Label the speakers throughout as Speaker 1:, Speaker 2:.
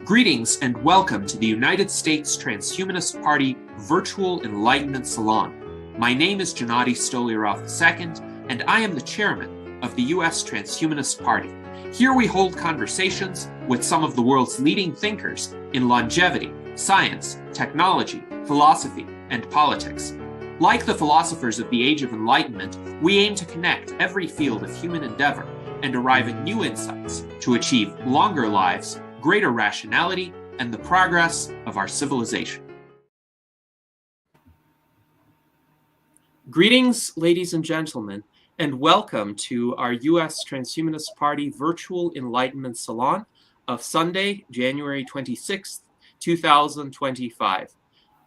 Speaker 1: Greetings and welcome to the United States Transhumanist Party Virtual Enlightenment Salon. My name is Gennady Stoliarov II, and I am the chairman of the U.S. Transhumanist Party. Here we hold conversations with some of the world's leading thinkers in longevity, science, technology, philosophy, and politics. Like the philosophers of the Age of Enlightenment, we aim to connect every field of human endeavor and arrive at new insights to achieve longer lives, greater rationality, and the progress of our civilization. Greetings, ladies and gentlemen, and welcome to our U.S. Transhumanist Party Virtual Enlightenment Salon of Sunday, January 26th, 2025.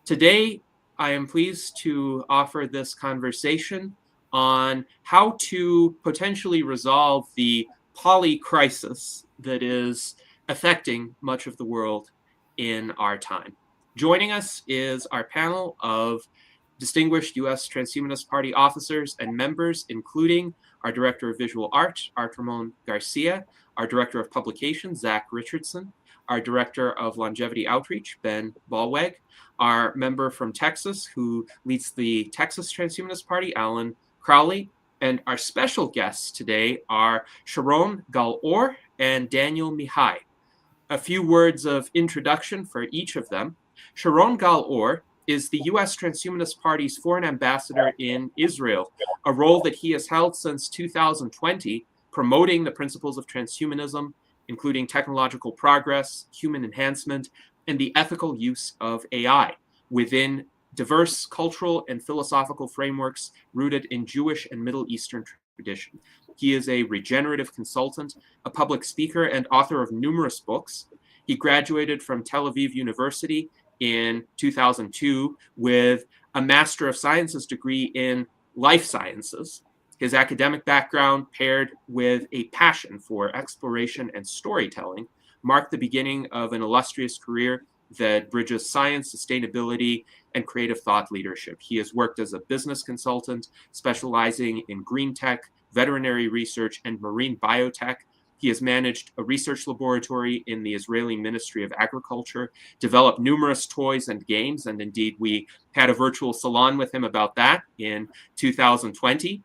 Speaker 1: Today, I am pleased to offer this conversation on how to potentially resolve the Polycrisis that is affecting much of the world in our time. Joining us is our panel of distinguished U.S. Transhumanist Party officers and members, including our Director of Visual Art, Ramon Garcia, our Director of Publications, Zach Richardson, our Director of Longevity Outreach, Ben Ballweg, our member from Texas who leads the Texas Transhumanist Party, Alan Crowley, and our special guests today are Sharon Gal-Or and Daniel Mihai. A few words of introduction for each of them. Sharon Gal-Or is the U.S. Transhumanist Party's foreign ambassador in Israel, a role that he has held since 2020, promoting the principles of transhumanism, including technological progress, human enhancement, and the ethical use of AI within diverse cultural and philosophical frameworks rooted in Jewish and Middle Eastern tradition. He is a regenerative consultant, a public speaker, and author of numerous books. He graduated from Tel Aviv University in 2002 with a Master of Sciences degree in life sciences. His academic background, paired with a passion for exploration and storytelling, marked the beginning of an illustrious career that bridges science, sustainability, and creative thought leadership. He has worked as a business consultant, specializing in green tech, veterinary research, and marine biotech. He has managed a research laboratory in the Israeli Ministry of Agriculture, developed numerous toys and games, and indeed we had a virtual salon with him about that in 2020.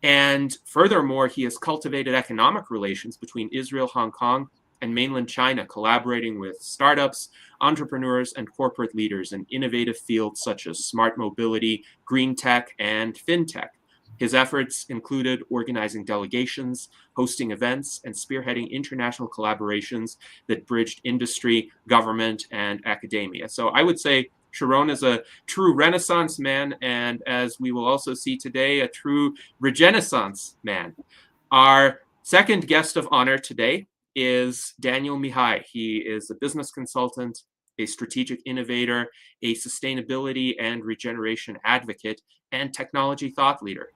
Speaker 1: And furthermore, he has cultivated economic relations between Israel, Hong Kong, and mainland China, collaborating with startups, entrepreneurs, and corporate leaders in innovative fields such as smart mobility, green tech, and fintech. His efforts included organizing delegations, hosting events, and spearheading international collaborations that bridged industry, government, and academia. So I would say Sharon is a true Renaissance man, and as we will also see today, a true Regenaissance man. Our second guest of honor today is Daniel Mihai. He is a business consultant, a strategic innovator, a sustainability and regeneration advocate, and technology thought leader.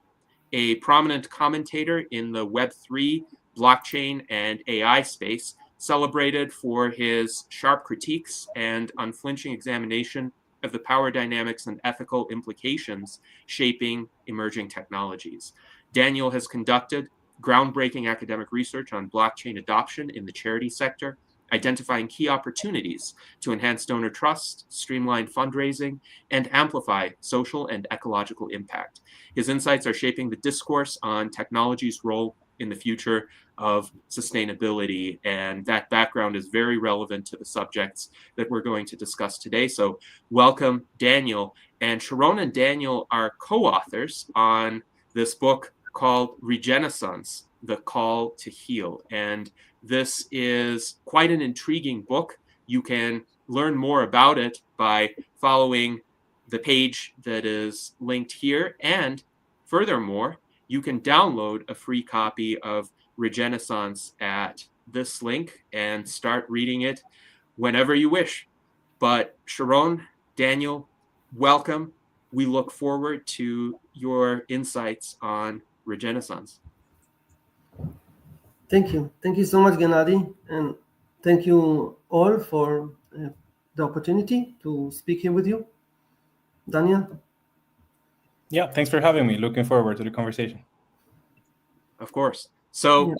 Speaker 1: A prominent commentator in the Web3, blockchain, and AI space, celebrated for his sharp critiques and unflinching examination of the power dynamics and ethical implications shaping emerging technologies. Daniel has conducted groundbreaking academic research on blockchain adoption in the charity sector, identifying key opportunities to enhance donor trust, streamline fundraising, and amplify social and ecological impact. His insights are shaping the discourse on technology's role in the future of sustainability, and that background is very relevant to the subjects that we're going to discuss today. So welcome, Daniel. And Sharon and Daniel are co-authors on this book called Regenaissance, The Call to Heal. And this is quite an intriguing book. You can learn more about it by following the page that is linked here. And furthermore, you can download a free copy of Regenaissance at this link and start reading it whenever you wish. But Sharon, Daniel, welcome. We look forward to your insights on Regenaissance.
Speaker 2: Thank you. Thank you so much, Gennady. And thank you all for the opportunity to speak here with you. Daniel?
Speaker 3: Yeah, thanks for having me. Looking forward to the conversation.
Speaker 1: Of course. So,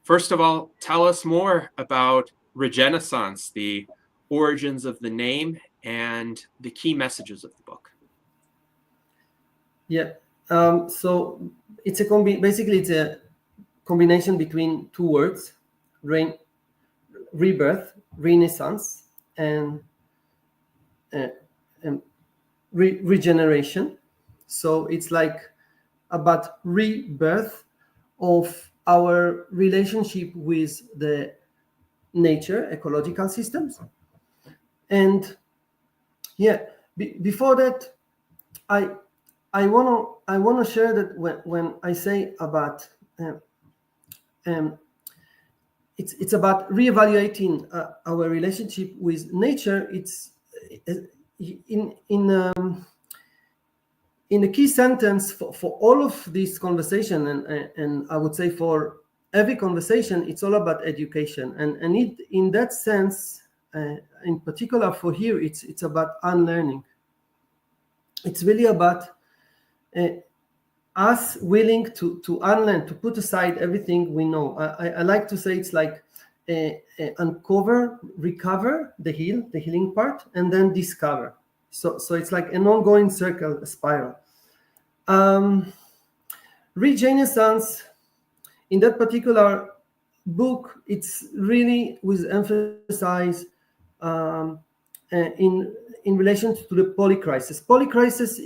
Speaker 1: first of all, tell us more about Regenaissance, the origins of the name, and the key messages of the book.
Speaker 2: Yeah. So it's basically it's a combination between two words, rebirth, renaissance, and regeneration. So it's like about rebirth of our relationship with the nature, ecological systems. And yeah, before that, I wanna share that when I say about it's about reevaluating our relationship with nature. It's in the key sentence for all of this conversation, and I would say for every conversation, it's all about education, and in that sense, in particular for here, it's about unlearning. It's really about us willing to unlearn, to put aside everything we know. I like to say it's like uncover, recover, the healing part, and then discover. So it's like an ongoing circle, a spiral. Regenaissance, in that particular book, it's really with emphasis in relation to the polycrisis. Polycrisis,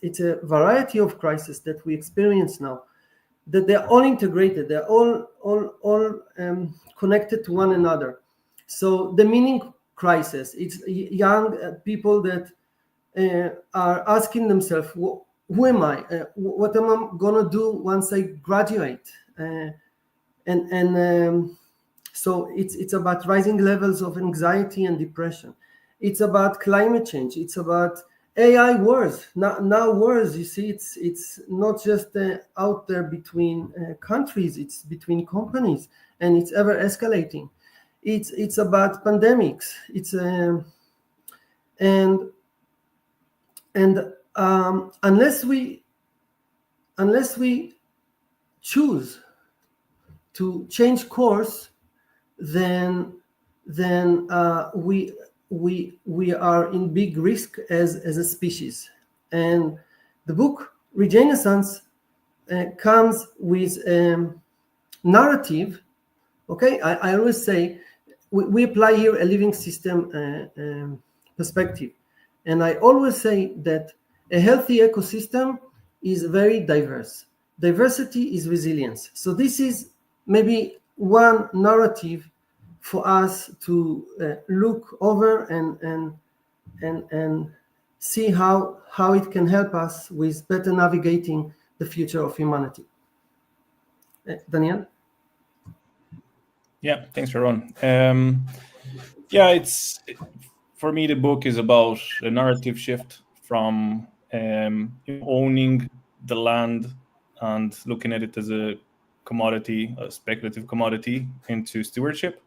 Speaker 2: it's a variety of crises that we experience now, that they're all integrated, they're all connected to one another. So the meaning crisis, it's young people that are asking themselves, who am I? What am I gonna do once I graduate? So it's about rising levels of anxiety and depression. It's about climate change. It's about AI wars. Now wars, you see, it's not just out there between countries. It's between companies, and it's ever escalating. It's about pandemics. It's unless we choose to change course, then we are in big risk as a species. And the book Regenaissance comes with a narrative. Okay, I always say we apply here a living system perspective, and I always say that a healthy ecosystem is very diverse. Diversity is resilience. So this is maybe one narrative for us to look over and see how it can help us with better navigating the future of humanity. Daniel?
Speaker 3: Yeah, thanks, Sharon. It's for me, the book is about a narrative shift from owning the land and looking at it as a commodity, a speculative commodity, into stewardship.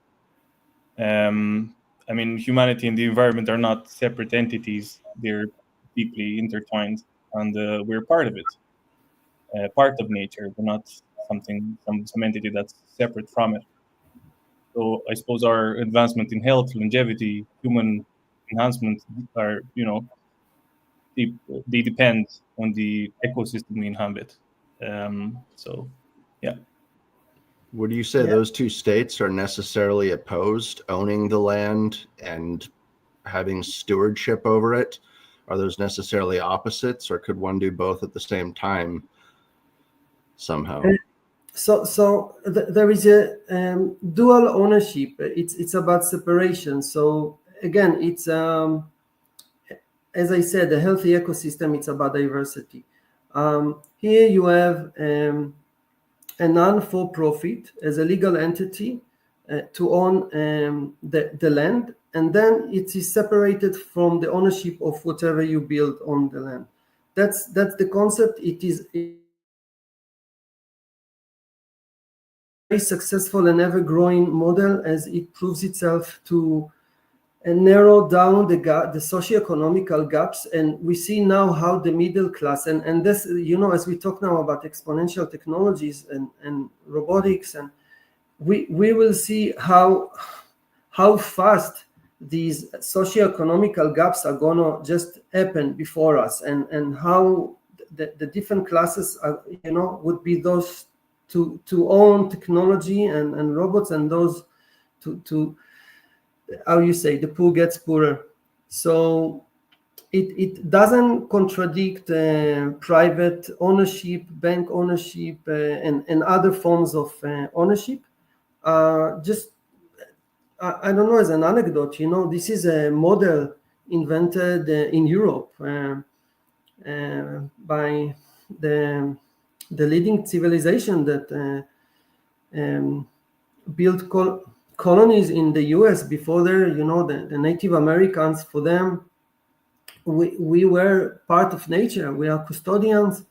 Speaker 3: Humanity and the environment are not separate entities. They're deeply intertwined, and we're part of it, part of nature, but not some entity that's separate from it. So I suppose our advancement in health, longevity, human enhancement are, they depend on the ecosystem we inhabit.
Speaker 4: Would you say those two states are necessarily opposed, owning the land and having stewardship over it? Are those necessarily opposites, or could one do both at the same time somehow?
Speaker 2: So there is a dual ownership. It's about separation. So again, it's as I said, a healthy ecosystem. It's about diversity. Here you have a non-for-profit as a legal entity to own the land, and then it is separated from the ownership of whatever you build on the land. That's the concept. It is a very successful and ever-growing model, as it proves itself to narrow down the socioeconomical gaps. And we see now how the middle class and this, as we talk now about exponential technologies and robotics, and we will see how how fast these socioeconomical gaps are gonna just happen before us, and how the different classes are, would be those to own technology and robots, and those to how you say, the poor gets poorer. So it doesn't contradict private ownership, bank ownership, and other forms of ownership. Just I don't know, as an anecdote, this is a model invented in Europe by the leading civilization that built colonies in the US before there. The Native Americans, for them, we were part of nature. We are custodians,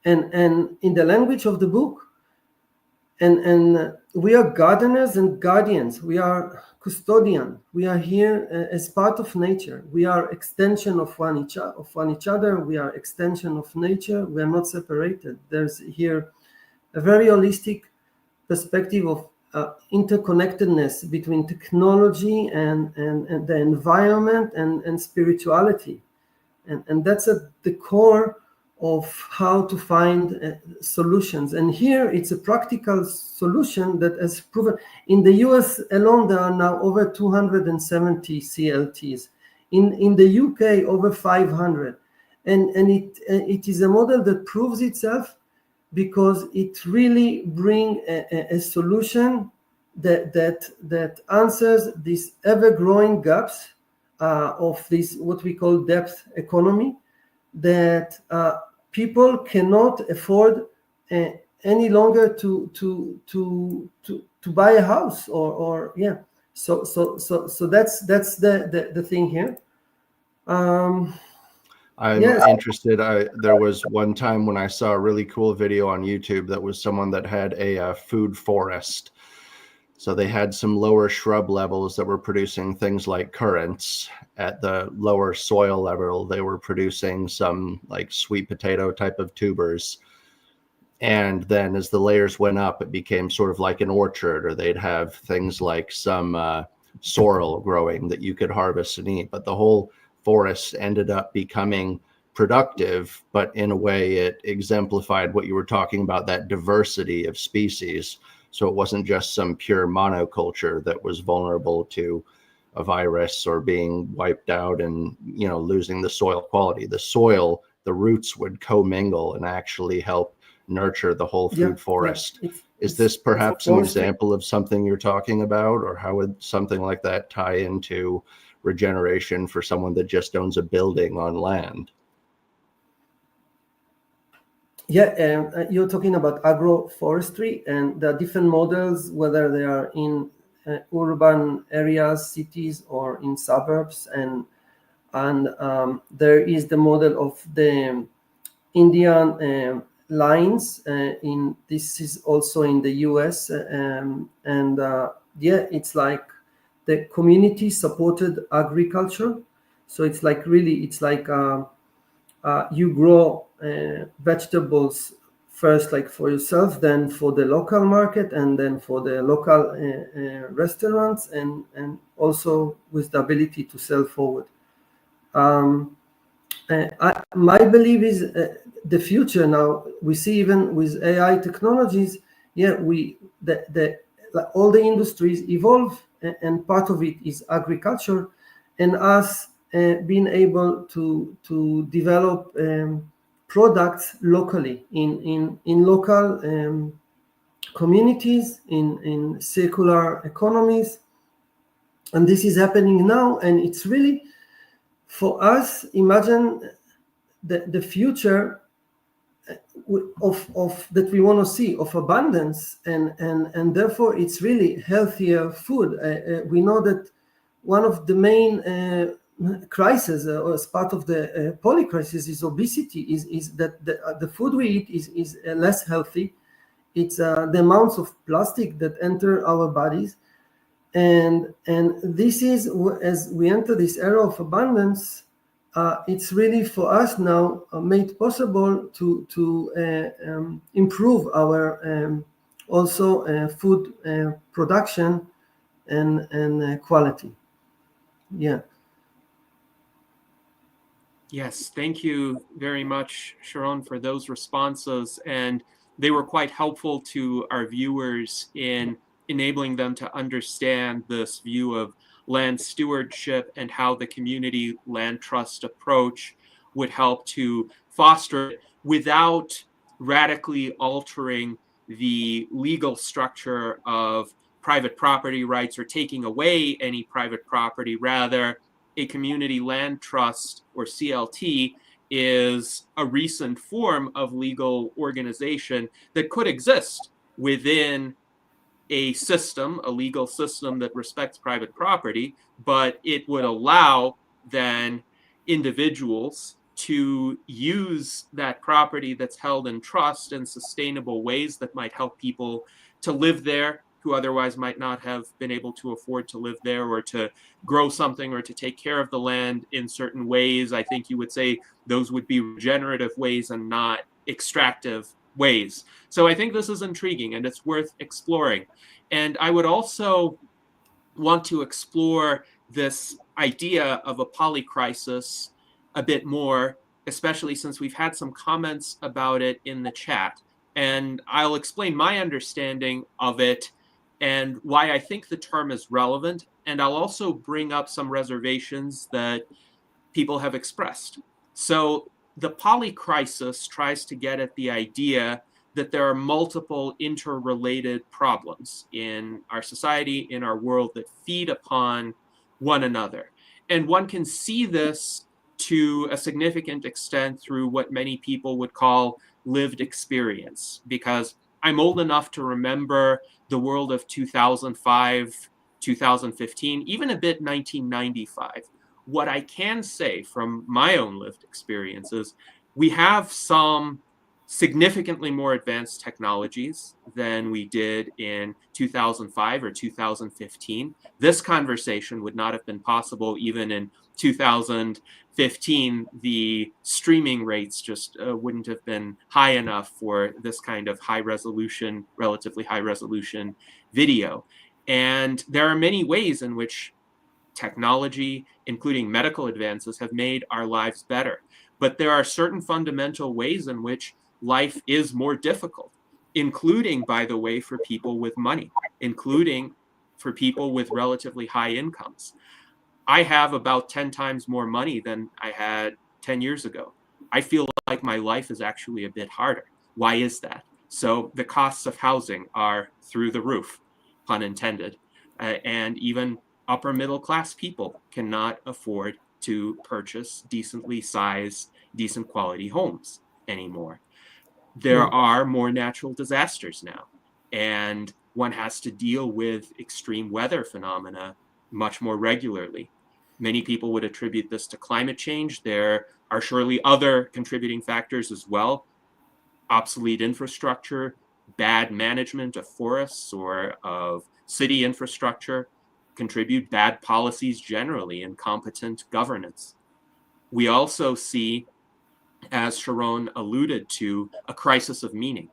Speaker 2: and in the language of the book, and we are gardeners and guardians. We are custodian. We are here as part of nature. We are extension of one each other. We are extension of nature. We are not separated. There's here a very holistic perspective of interconnectedness between technology and the environment and spirituality, and that's at the core of how to find solutions. And here it's a practical solution that has proven. In the US alone, there are now over 270 CLTs. In the UK, over 500. And it is a model that proves itself because it really brings a solution that answers these ever-growing gaps of this, what we call depth economy, that people cannot afford any longer to buy a house, or yeah. So that's the thing here.
Speaker 4: I'm interested. There was one time when I saw a really cool video on YouTube that was someone that had a food forest. So they had some lower shrub levels that were producing things like currants. At the lower soil level, they were producing some like sweet potato type of tubers. And then as the layers went up, it became sort of like an orchard, or they'd have things like some sorrel growing that you could harvest and eat. But the whole forest ended up becoming productive, but in a way it exemplified what you were talking about, that diversity of species. So it wasn't just some pure monoculture that was vulnerable to a virus or being wiped out and, losing the soil quality. The soil, the roots would commingle and actually help nurture the whole food forest. Is this perhaps an example of something you're talking about, or how would something like that tie into regeneration for someone that just owns a building on land?
Speaker 2: Yeah, you're talking about agroforestry, and there are different models, whether they are in urban areas, cities, or in suburbs, and there is the model of the Indian lines. This is also in the US, it's like the community supported agriculture. So it's like you grow vegetables first, like for yourself, then for the local market, and then for the local restaurants, and also with the ability to sell forward. My belief is the future now. We see even with AI technologies, all the industries evolve, and part of it is agriculture, and us being able to develop products locally in local communities, in circular economies. And this is happening now, and it's really, for us, imagine the future of that we want to see, of abundance, and therefore it's really healthier food. We know that one of the main crisis, or as part of the polycrisis, is obesity. Is that the food we eat is less healthy. It's the amounts of plastic that enter our bodies, and this is, as we enter this era of abundance, it's really for us now made possible to improve our also food production and quality. Yeah.
Speaker 1: Yes, thank you very much, Sharon, for those responses. And they were quite helpful to our viewers in enabling them to understand this view of land stewardship and how the community land trust approach would help to foster it without radically altering the legal structure of private property rights or taking away any private property. Rather, a community land trust, or CLT, is a recent form of legal organization that could exist within a system, a legal system that respects private property, but it would allow then individuals to use that property that's held in trust in sustainable ways that might help people to live there who otherwise might not have been able to afford to live there, or to grow something or to take care of the land in certain ways. I think you would say those would be regenerative ways and not extractive ways. So I think this is intriguing and it's worth exploring. And I would also want to explore this idea of a polycrisis a bit more, especially since we've had some comments about it in the chat. And I'll explain my understanding of it and why I think the term is relevant. And I'll also bring up some reservations that people have expressed. So the polycrisis tries to get at the idea that there are multiple interrelated problems in our society, in our world, that feed upon one another. And one can see this to a significant extent through what many people would call lived experience, because I'm old enough to remember the world of 2005, 2015, even a bit 1995. What I can say from my own lived experiences, we have some significantly more advanced technologies than we did in 2005 or 2015. This conversation would not have been possible even in 2015. The streaming rates just wouldn't have been high enough for this kind of high resolution, relatively high resolution video. And there are many ways in which technology, including medical advances, have made our lives better. But there are certain fundamental ways in which life is more difficult, including, by the way, for people with money, including for people with relatively high incomes. I have about 10 times more money than I had 10 years ago. I feel like my life is actually a bit harder. Why is that? So the costs of housing are through the roof, pun intended, and even upper middle class people cannot afford to purchase decently sized, decent quality homes anymore. There are more natural disasters now, and one has to deal with extreme weather phenomena much more regularly. Many people would attribute this to climate change. There are surely other contributing factors as well. Obsolete infrastructure, bad management of forests or of city infrastructure contribute, bad policies generally, incompetent governance. We also see, as Sharon alluded to, a crisis of meaning.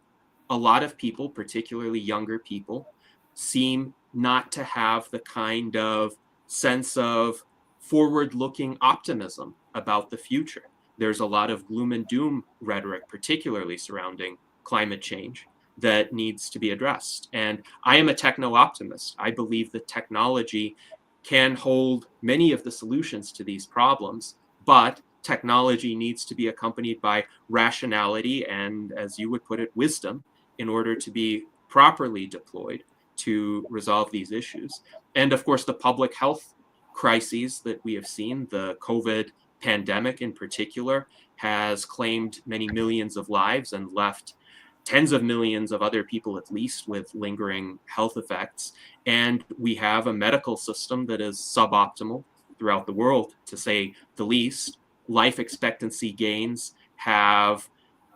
Speaker 1: A lot of people, particularly younger people, seem not to have the kind of sense of forward-looking optimism about the future. There's a lot of gloom and doom rhetoric, particularly surrounding climate change, that needs to be addressed. And I am a techno-optimist. I believe that technology can hold many of the solutions to these problems, but technology needs to be accompanied by rationality and, as you would put it, wisdom in order to be properly deployed to resolve these issues. And of course, the public health crises that we have seen, the COVID pandemic in particular, has claimed many millions of lives and left tens of millions of other people, at least, with lingering health effects. And we have a medical system that is suboptimal throughout the world, to say the least. Life expectancy gains have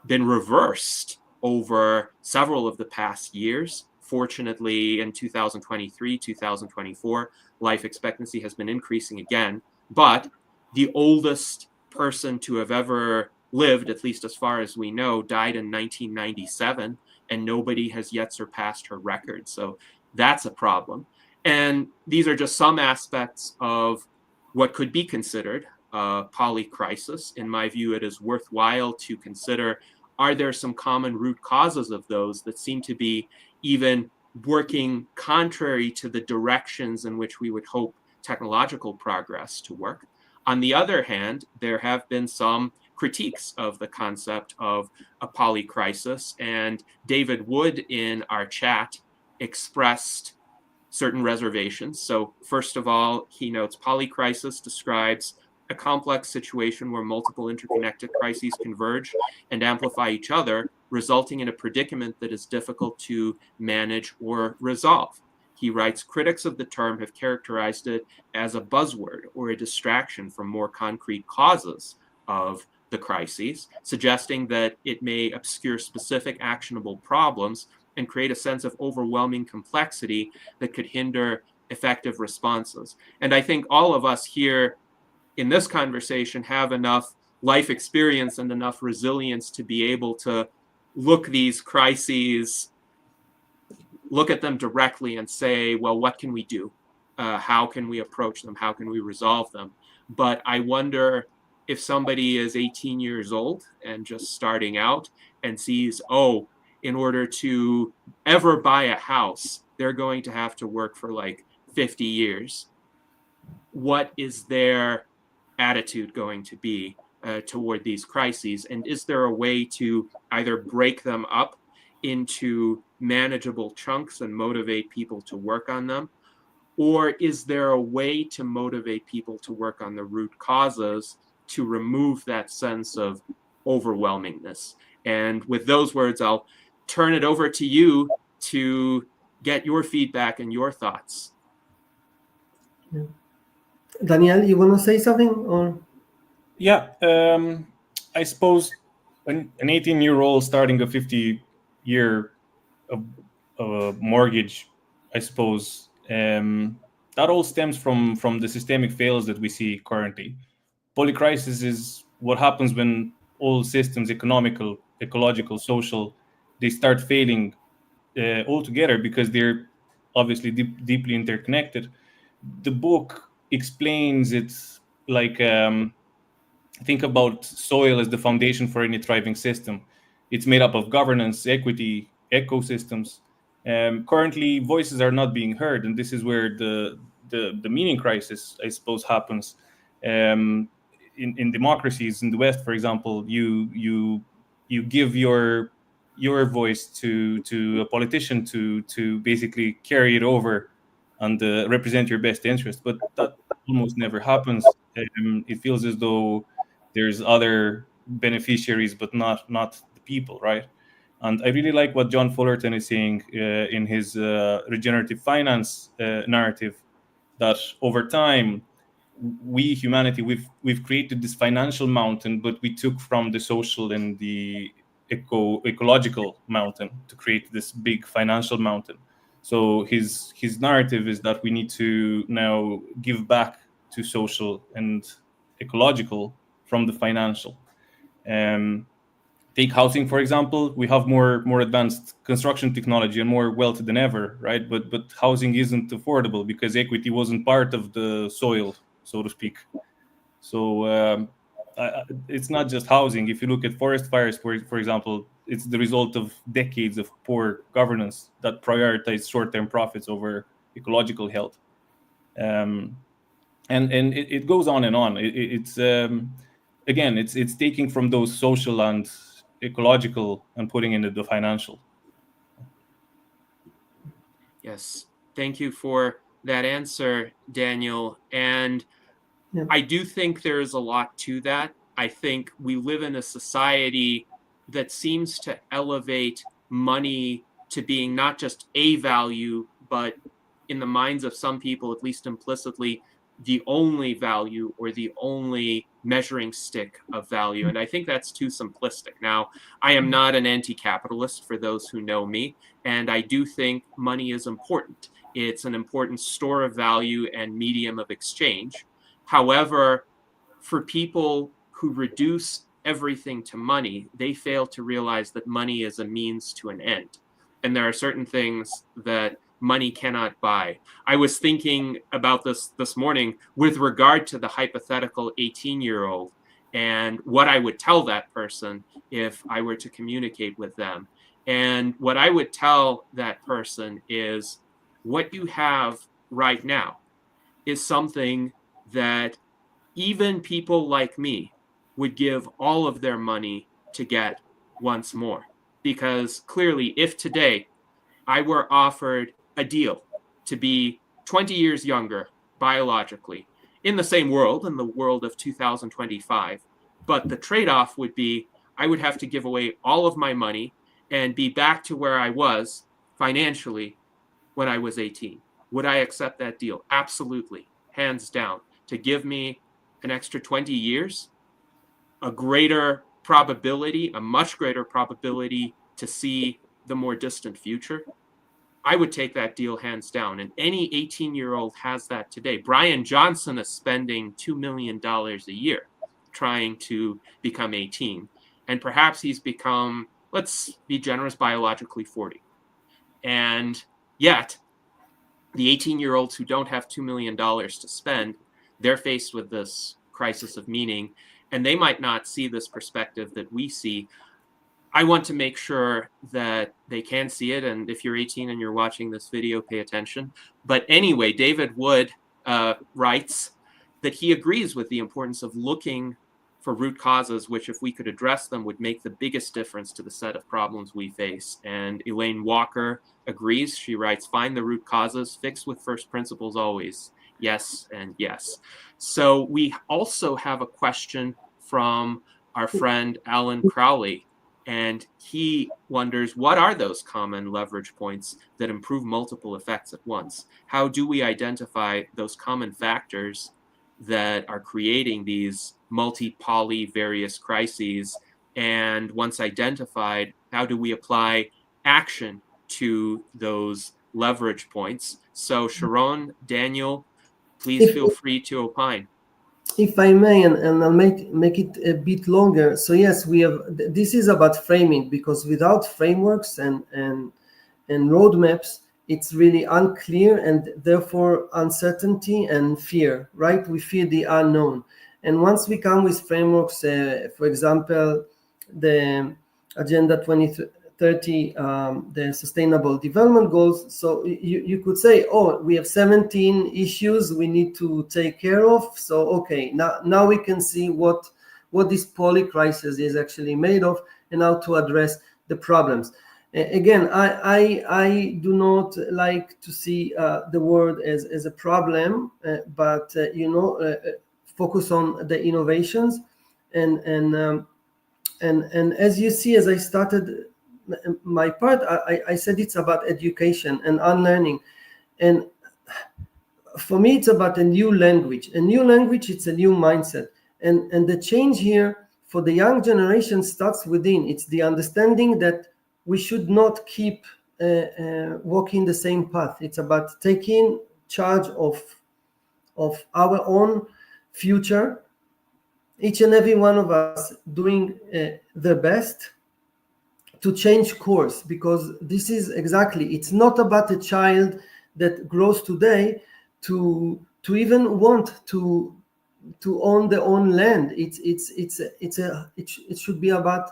Speaker 1: been reversed over several of the past years. Fortunately, in 2023, 2024, life expectancy has been increasing again. But the oldest person to have ever lived, at least as far as we know, died in 1997, and nobody has yet surpassed her record. So that's a problem. And these are just some aspects of what could be considered polycrisis. In my view, it is worthwhile to consider, are there some common root causes of those that seem to be even working contrary to the directions in which we would hope technological progress to work? On the other hand, there have been some critiques of the concept of a polycrisis, and David Wood in our chat expressed certain reservations. So first of all, he notes polycrisis describes a complex situation where multiple interconnected crises converge and amplify each other, resulting in a predicament that is difficult to manage or resolve. He writes, critics of the term have characterized it as a buzzword or a distraction from more concrete causes of the crises, suggesting that it may obscure specific actionable problems and create a sense of overwhelming complexity that could hinder effective responses. And I think all of us here in this conversation have enough life experience and enough resilience to be able to look these crises, look at them directly and say, well, what can we do? How can we approach them? How can we resolve them? But I wonder if somebody is 18 years old and just starting out and sees, oh, in order to ever buy a house, they're going to have to work for like 50 years. What is their attitude going to be toward these crises? And is there a way to either break them up into manageable chunks and motivate people to work on them? Or is there a way to motivate people to work on the root causes to remove that sense of overwhelmingness? And with those words, I'll turn it over to you to get your feedback and your thoughts.
Speaker 2: Yeah. Daniel, you want to say something? Or
Speaker 3: yeah, I suppose an 18-year-old starting a 50-year mortgage, I suppose, that all stems from the systemic fails that we see currently. Polycrisis is what happens when all systems, economical, ecological, social, they start failing altogether because they're obviously deeply interconnected. The book explains it like think about soil as the foundation for any thriving system. It's made up of governance, equity, ecosystems. Currently, voices are not being heard, and this is where the meaning crisis, I suppose, happens. In democracies in the West, for example, you give your voice to a politician to basically carry it over and represent your best interest, but that almost never happens. It feels as though there's other beneficiaries, but not the people, right? And I really like what John Fullerton is saying in his regenerative finance narrative, that over time, we humanity we've created this financial mountain, but we took from the social and the ecological mountain to create this big financial mountain. So his narrative is that we need to now give back to social and ecological from the financial. Take housing, for example. We have more advanced construction technology and more wealth than ever, right? But housing isn't affordable because equity wasn't part of the soil, so to speak. So it's not just housing. If you look at forest fires, for example, it's the result of decades of poor governance that prioritize short-term profits over ecological health. And it goes on and on. It's again, it's taking from those social and ecological and putting into the financial.
Speaker 1: Yes, thank you for that answer, Daniel. And
Speaker 2: yeah.
Speaker 1: I do think there's a lot to that. I think we live in a society that seems to elevate money to being not just a value, but in the minds of some people, at least implicitly, the only value or the only measuring stick of value. And I think that's too simplistic. Now, I am not an anti-capitalist, for those who know me, and I do think money is important. It's an important store of value and medium of exchange. However, for people who reduce everything to money, they fail to realize that money is a means to an end. And there are certain things that money cannot buy. I was thinking about this morning with regard to the hypothetical 18-year-old and what I would tell that person if I were to communicate with them. And what I would tell that person is, what you have right now is something that even people like me would give all of their money to get once more. Because clearly, if today I were offered a deal to be 20 years younger biologically in the same world, in the world of 2025, but the trade-off would be I would have to give away all of my money and be back to where I was financially when I was 18. Would I accept that deal? Absolutely, hands down. To give me an extra 20 years, a greater probability, a much greater probability to see the more distant future, I would take that deal hands down. And any 18-year-old has that today. Brian Johnson is spending $2 million a year trying to become 18. And perhaps he's become, let's be generous, biologically 40. And yet, the 18-year-olds who don't have $2 million to spend, they're faced with this crisis of meaning, and they might not see this perspective that we see. I want to make sure that they can see it, and if you're 18 and you're watching this video, pay attention. But anyway, David Wood writes that he agrees with the importance of looking for root causes, which, if we could address them, would make the biggest difference to the set of problems we face. And Elaine Walker agrees. She writes, find the root causes, fix with first principles always. Yes and yes. So we also have a question from our friend Alan Crowley, and he wonders, what are those common leverage points that improve multiple effects at once? How do we identify those common factors that are creating these multi-poly various crises? And once identified, how do we apply action to those leverage points? So Sharon, Daniel, please feel free to opine.
Speaker 2: If I may, and I'll make it a bit longer. So yes, we have. This is about framing, because without frameworks and roadmaps, it's really unclear, and therefore uncertainty and fear. Right? We fear the unknown. And once we come with frameworks, for example, the Agenda 2030, the Sustainable Development Goals. So you could say, oh, we have 17 issues we need to take care of. So okay, now we can see what this polycrisis is actually made of and how to address the problems. Again, I do not like to see the world as a problem, but focus on the innovations and as you see, as I started my part, I said it's about education and unlearning, and for me it's about a new language. It's a new mindset, and the change here for the young generation starts within. It's the understanding that we should not keep walking the same path. It's about taking charge of our own future, each and every one of us doing their best to change course, because this is exactly, it's not about a child that grows today to even want to own their own land. It should be about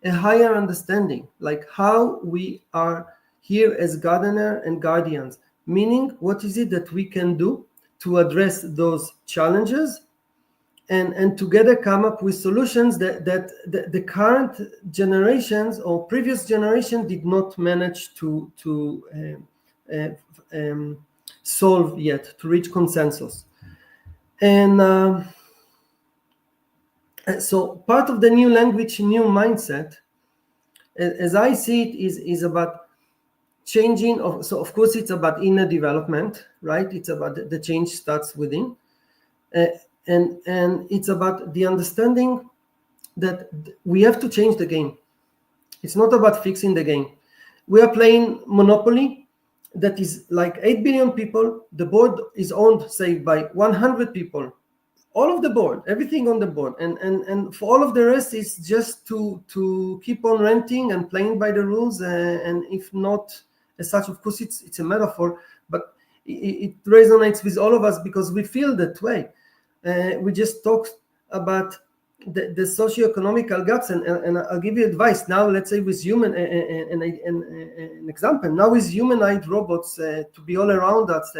Speaker 2: a higher understanding, like how we are here as gardener and guardians, meaning what is it that we can do to address those challenges, and together come up with solutions that the current generations or previous generation did not manage to solve yet, to reach consensus. And so part of the new language, new mindset, as I see it, is about changing of. So of course it's about inner development, right? It's about the change starts within. And it's about the understanding that we have to change the game. It's not about fixing the game. We are playing Monopoly that is like 8 billion people. The board is owned, say, by 100 people. All of the board, everything on the board. And for all of the rest is just to keep on renting and playing by the rules. And if not as such. Of course, it's a metaphor, but it resonates with all of us because we feel that way. We just talked about the socioeconomical gaps, and I'll give you advice now. Let's say with human, an example now with humanoid robots to be all around us,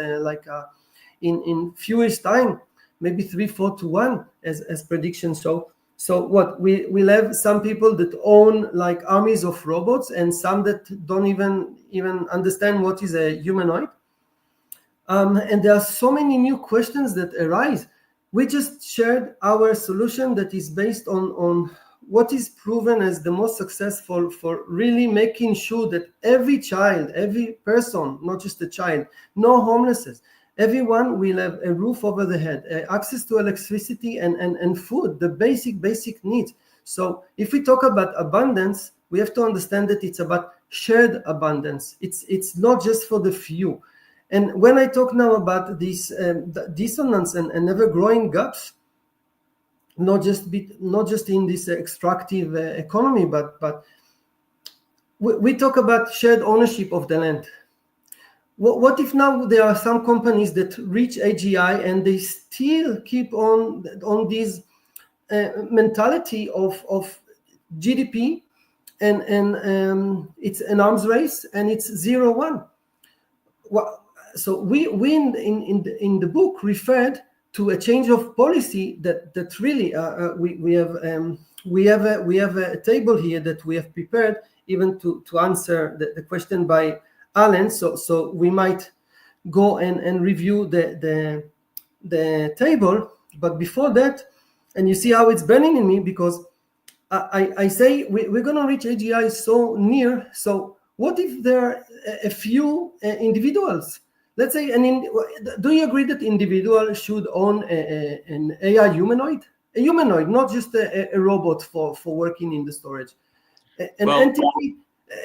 Speaker 2: in few years' time, maybe 3-4 to 1 as predictions show. So what we'll have some people that own like armies of robots, and some that don't even understand what is a humanoid. And there are so many new questions that arise. We just shared our solution that is based on what is proven as the most successful for really making sure that every child, every person, not just a child, no homelessness, everyone will have a roof over the head, access to electricity and food, the basic needs. So if we talk about abundance, we have to understand that it's about shared abundance. It's not just for the few. And when I talk now about this dissonance and ever-growing gaps, not just in this extractive economy, but we talk about shared ownership of the land. What if now there are some companies that reach AGI and they still keep on this mentality of GDP and it's an arms race and it's 0-1. So we in the book referred to a change of policy that really we have a table here that we have prepared even to answer the question by Alan. So we might go and review the table, but before that, and you see how it's burning in me because I say we're gonna reach AGI so near. So what if there are a few individuals? Let's say, do you agree that individual should own an AI humanoid? A humanoid, not just a robot for working in the storage. Entity,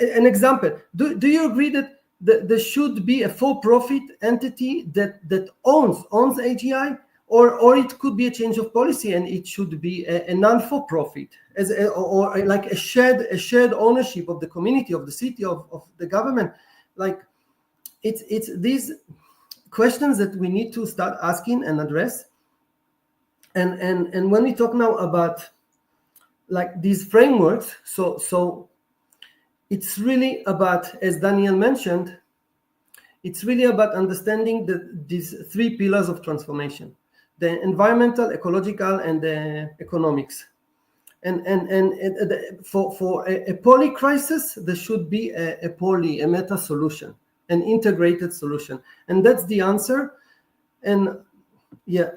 Speaker 2: an example. Do you agree that there should be a for-profit entity that owns AGI? Or it could be a change of policy and it should be a non-for-profit, or like a shared ownership of the community, of the city, of the government. Like it's these questions that we need to start asking and address. And when we talk now about like these frameworks, so it's really about, as Daniel mentioned, it's really about understanding these 3 pillars of transformation: the environmental, ecological, and the economics. And for a polycrisis, there should be a meta solution, an integrated solution, and that's the answer. And yeah,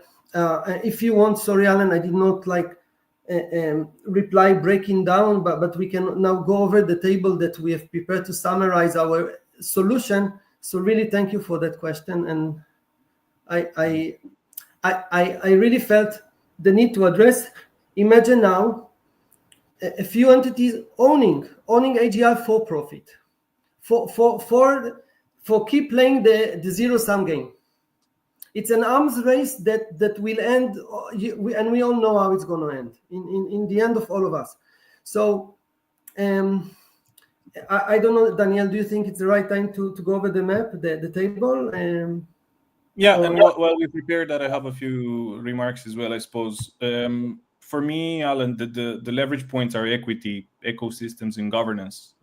Speaker 2: if you want, sorry, Alan, I did not reply breaking down, but we can now go over the table that we have prepared to summarize our solution. So really, thank you for that question, and I really felt the need to address. Imagine now a few entities owning AGI for profit, for keep playing the zero-sum game. It's an arms race that will end, and we all know how it's going to end in the end of all of us. So I don't know, Daniel, do you think it's the right time to go over the map, the table?
Speaker 3: Yeah, and while we prepare that, I have a few remarks as well, I suppose. For me, Alan, the leverage points are equity, ecosystems, and governance.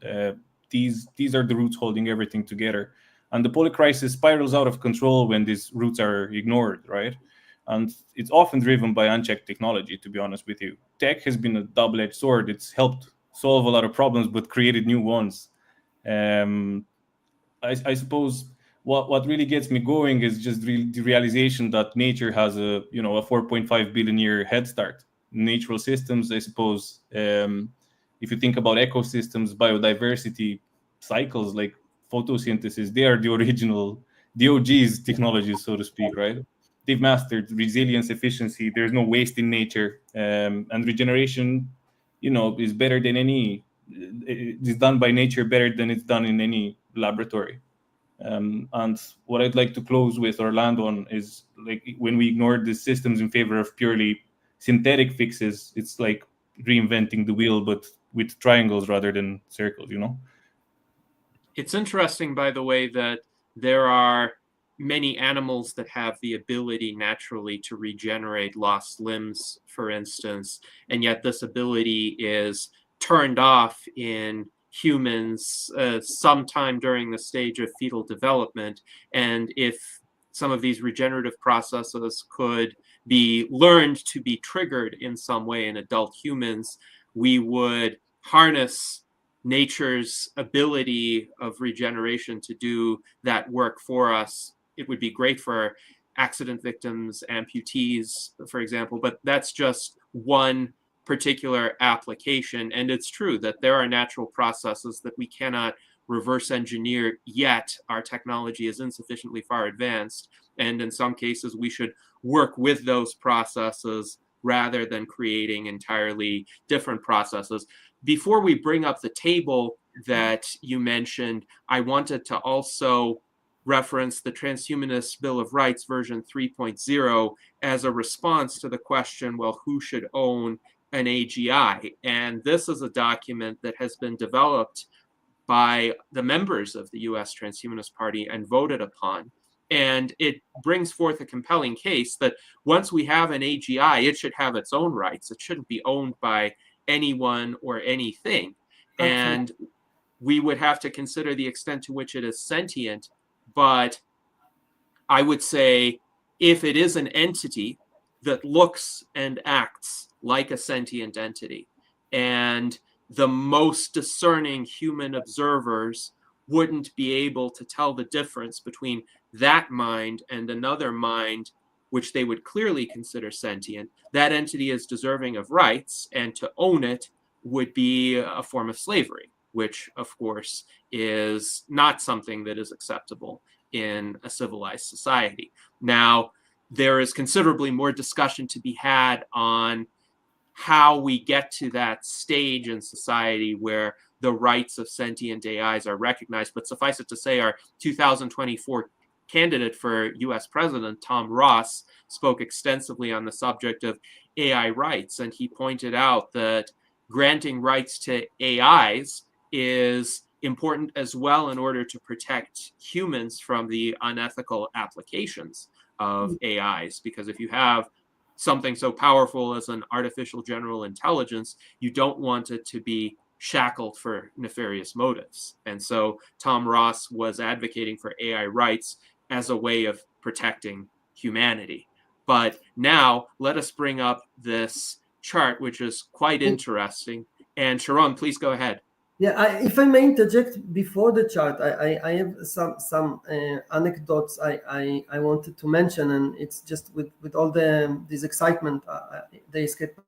Speaker 3: These are the roots holding everything together. And the polycrisis spirals out of control when these roots are ignored, right? And it's often driven by unchecked technology, to be honest with you. Tech has been a double-edged sword. It's helped solve a lot of problems, but created new ones. I suppose what really gets me going is just the realization that nature has a 4.5 billion year head start. Natural systems, I suppose, if you think about ecosystems, biodiversity, cycles like photosynthesis, they are the original DOG's technologies, so to speak, right? They've mastered resilience, efficiency. There's no waste in nature, and regeneration, is better than it's done by nature better than it's done in any laboratory. And what I'd like to close with or land on is, like, when we ignore the systems in favor of purely synthetic fixes, it's like reinventing the wheel, but with triangles rather than circles,
Speaker 1: It's interesting, by the way, that there are many animals that have the ability naturally to regenerate lost limbs, for instance, and yet this ability is turned off in humans sometime during the stage of fetal development. And if some of these regenerative processes could be learned to be triggered in some way in adult humans, we would harness nature's ability of regeneration to do that work for us. It would be great for accident victims, amputees, for example, but that's just one particular application. And it's true that there are natural processes that we cannot reverse engineer yet. Our technology is insufficiently far advanced. And in some cases, we should work with those processes rather than creating entirely different processes. Before we bring up the table that you mentioned, I wanted to also reference the Transhumanist Bill of Rights version 3.0 as a response to the question, well, who should own an AGI? And this is a document that has been developed by the members of the US Transhumanist Party and voted upon. And it brings forth a compelling case that once we have an AGI, it should have its own rights. It shouldn't be owned by anyone or anything. And we would have to consider the extent to which it is sentient. But I would say if it is an entity that looks and acts like a sentient entity, and the most discerning human observers wouldn't be able to tell the difference between that mind and another mind, which they would clearly consider sentient, that entity is deserving of rights, and to own it would be a form of slavery, which, of course, is not something that is acceptable in a civilized society. Now, there is considerably more discussion to be had on how we get to that stage in society where the rights of sentient AIs are recognized. But suffice it to say, our 2024 candidate for US president, Tom Ross, spoke extensively on the subject of AI rights. And he pointed out that granting rights to AIs is important as well in order to protect humans from the unethical applications of AIs. Because if you have something so powerful as an artificial general intelligence, you don't want it to be shackled for nefarious motives. And so Tom Ross was advocating for AI rights as a way of protecting humanity. But now let us bring up this chart, which is quite interesting. And Sharon, please go ahead.
Speaker 2: Yeah, if I may interject before the chart, I have some anecdotes I wanted to mention, and it's just with all this excitement, they escape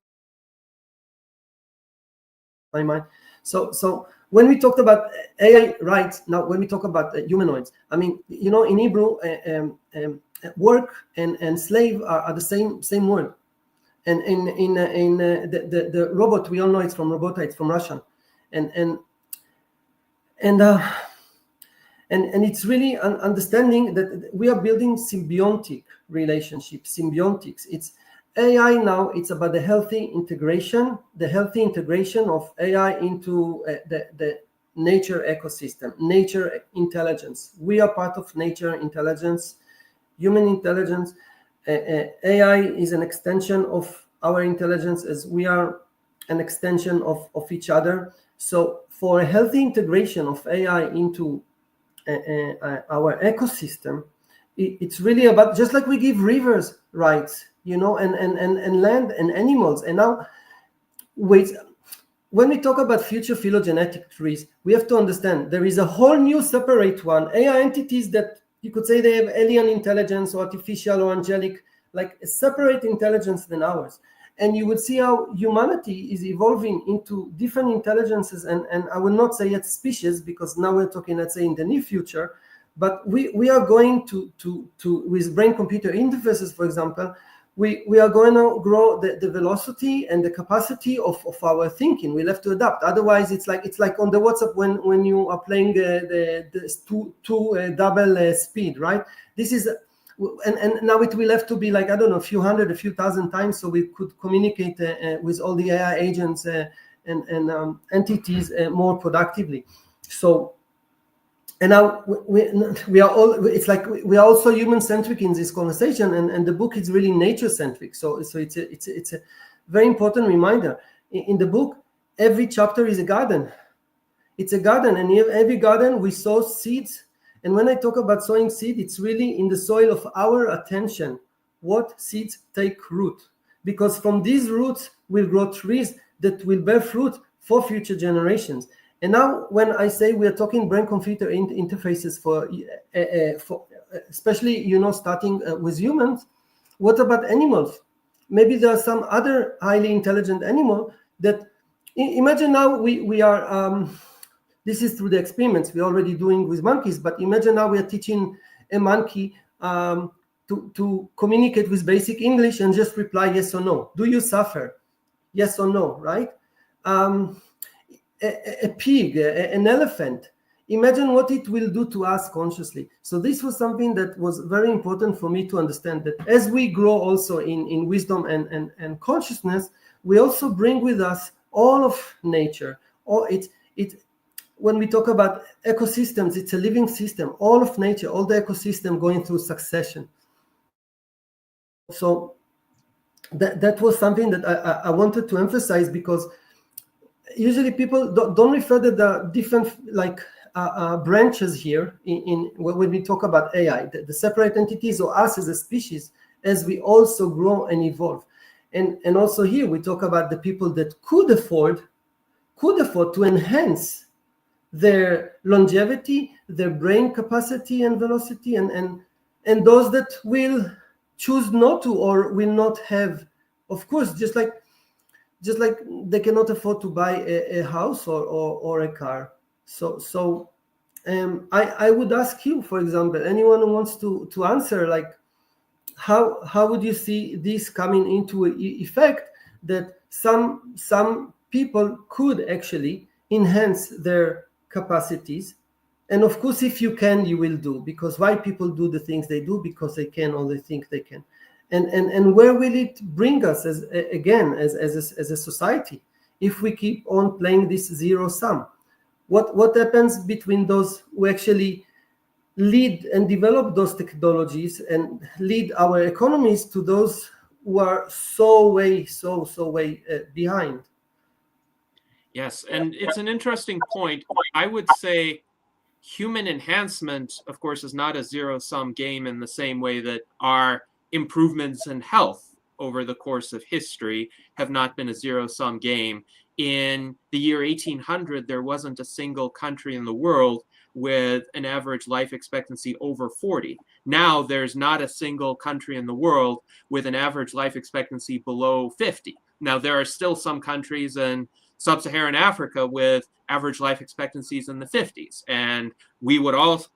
Speaker 2: my mind. So when we talked about AI rights, now when we talk about humanoids, I mean, you know, in Hebrew, work and slave are the same word, and in the robot, we all know it's from robota, it's from Russian. And it's really understanding that we are building symbiotic relationships, symbiotics. It's AI now. It's about the healthy integration of AI into the nature ecosystem, nature intelligence. We are part of nature intelligence, human intelligence. AI is an extension of our intelligence, as we are an extension of each other. So for a healthy integration of AI into our ecosystem, it's really about, just like we give rivers rights, you know, and land and animals. And now, when we talk about future phylogenetic trees, we have to understand there is a whole new separate one, AI entities that you could say they have alien intelligence or artificial or angelic, like a separate intelligence than ours. And you would see how humanity is evolving into different intelligences, and I will not say yet species, because now we're talking, let's say, in the near future, but we are going to with brain-computer interfaces, for example, we are going to grow the velocity and the capacity of our thinking. We'll have to adapt. Otherwise, it's like on the WhatsApp when you are playing the two double speed, right? This is. And now it will have to be like, I don't know, a few hundred, a few thousand times, so we could communicate with all the AI agents and entities more productively. So And now we are all, it's like we are also human-centric in this conversation, and the book is really nature-centric. So it's a very important reminder. In the book, every chapter is a garden. It's a garden, and in every garden we sow seeds. And when I talk about sowing seed, it's really in the soil of our attention. What seeds take root? Because from these roots will grow trees that will bear fruit for future generations. And now, when I say we are talking brain-computer interfaces for especially, starting with humans, what about animals? Maybe there are some other highly intelligent animal that, imagine now we are, this is through the experiments we're already doing with monkeys, but imagine now we are teaching a monkey to communicate with basic English and just reply yes or no. Do you suffer? Yes or no, right? A pig, an elephant. Imagine what it will do to us consciously. So this was something that was very important for me to understand, that as we grow also in wisdom and consciousness, we also bring with us all of nature. When we talk about ecosystems, it's a living system, all of nature, all the ecosystem going through succession. So that was something that I wanted to emphasize, because usually people don't refer to the different branches here when we talk about AI, the separate entities or us as a species, as we also grow and evolve. And also here we talk about the people that could afford to enhance their longevity, their brain capacity and velocity, and those that will choose not to or will not have, of course, just like they cannot afford to buy a house or a car. So I would ask you, for example, anyone who wants to answer, like how would you see this coming into effect, that some people could actually enhance their capacities? And of course, if you can, you will do, because why people do the things they do? Because they can, or they think they can. And where will it bring us as a society if we keep on playing this zero sum? What happens between those who actually lead and develop those technologies and lead our economies to those who are so way behind?
Speaker 1: Yes, and it's an interesting point. I would say human enhancement, of course, is not a zero-sum game in the same way that our improvements in health over the course of history have not been a zero-sum game. In the year 1800, there wasn't a single country in the world with an average life expectancy over 40. Now there's not a single country in the world with an average life expectancy below 50. Now there are still some countries in sub-Saharan Africa with average life expectancies in the 50s, and we would all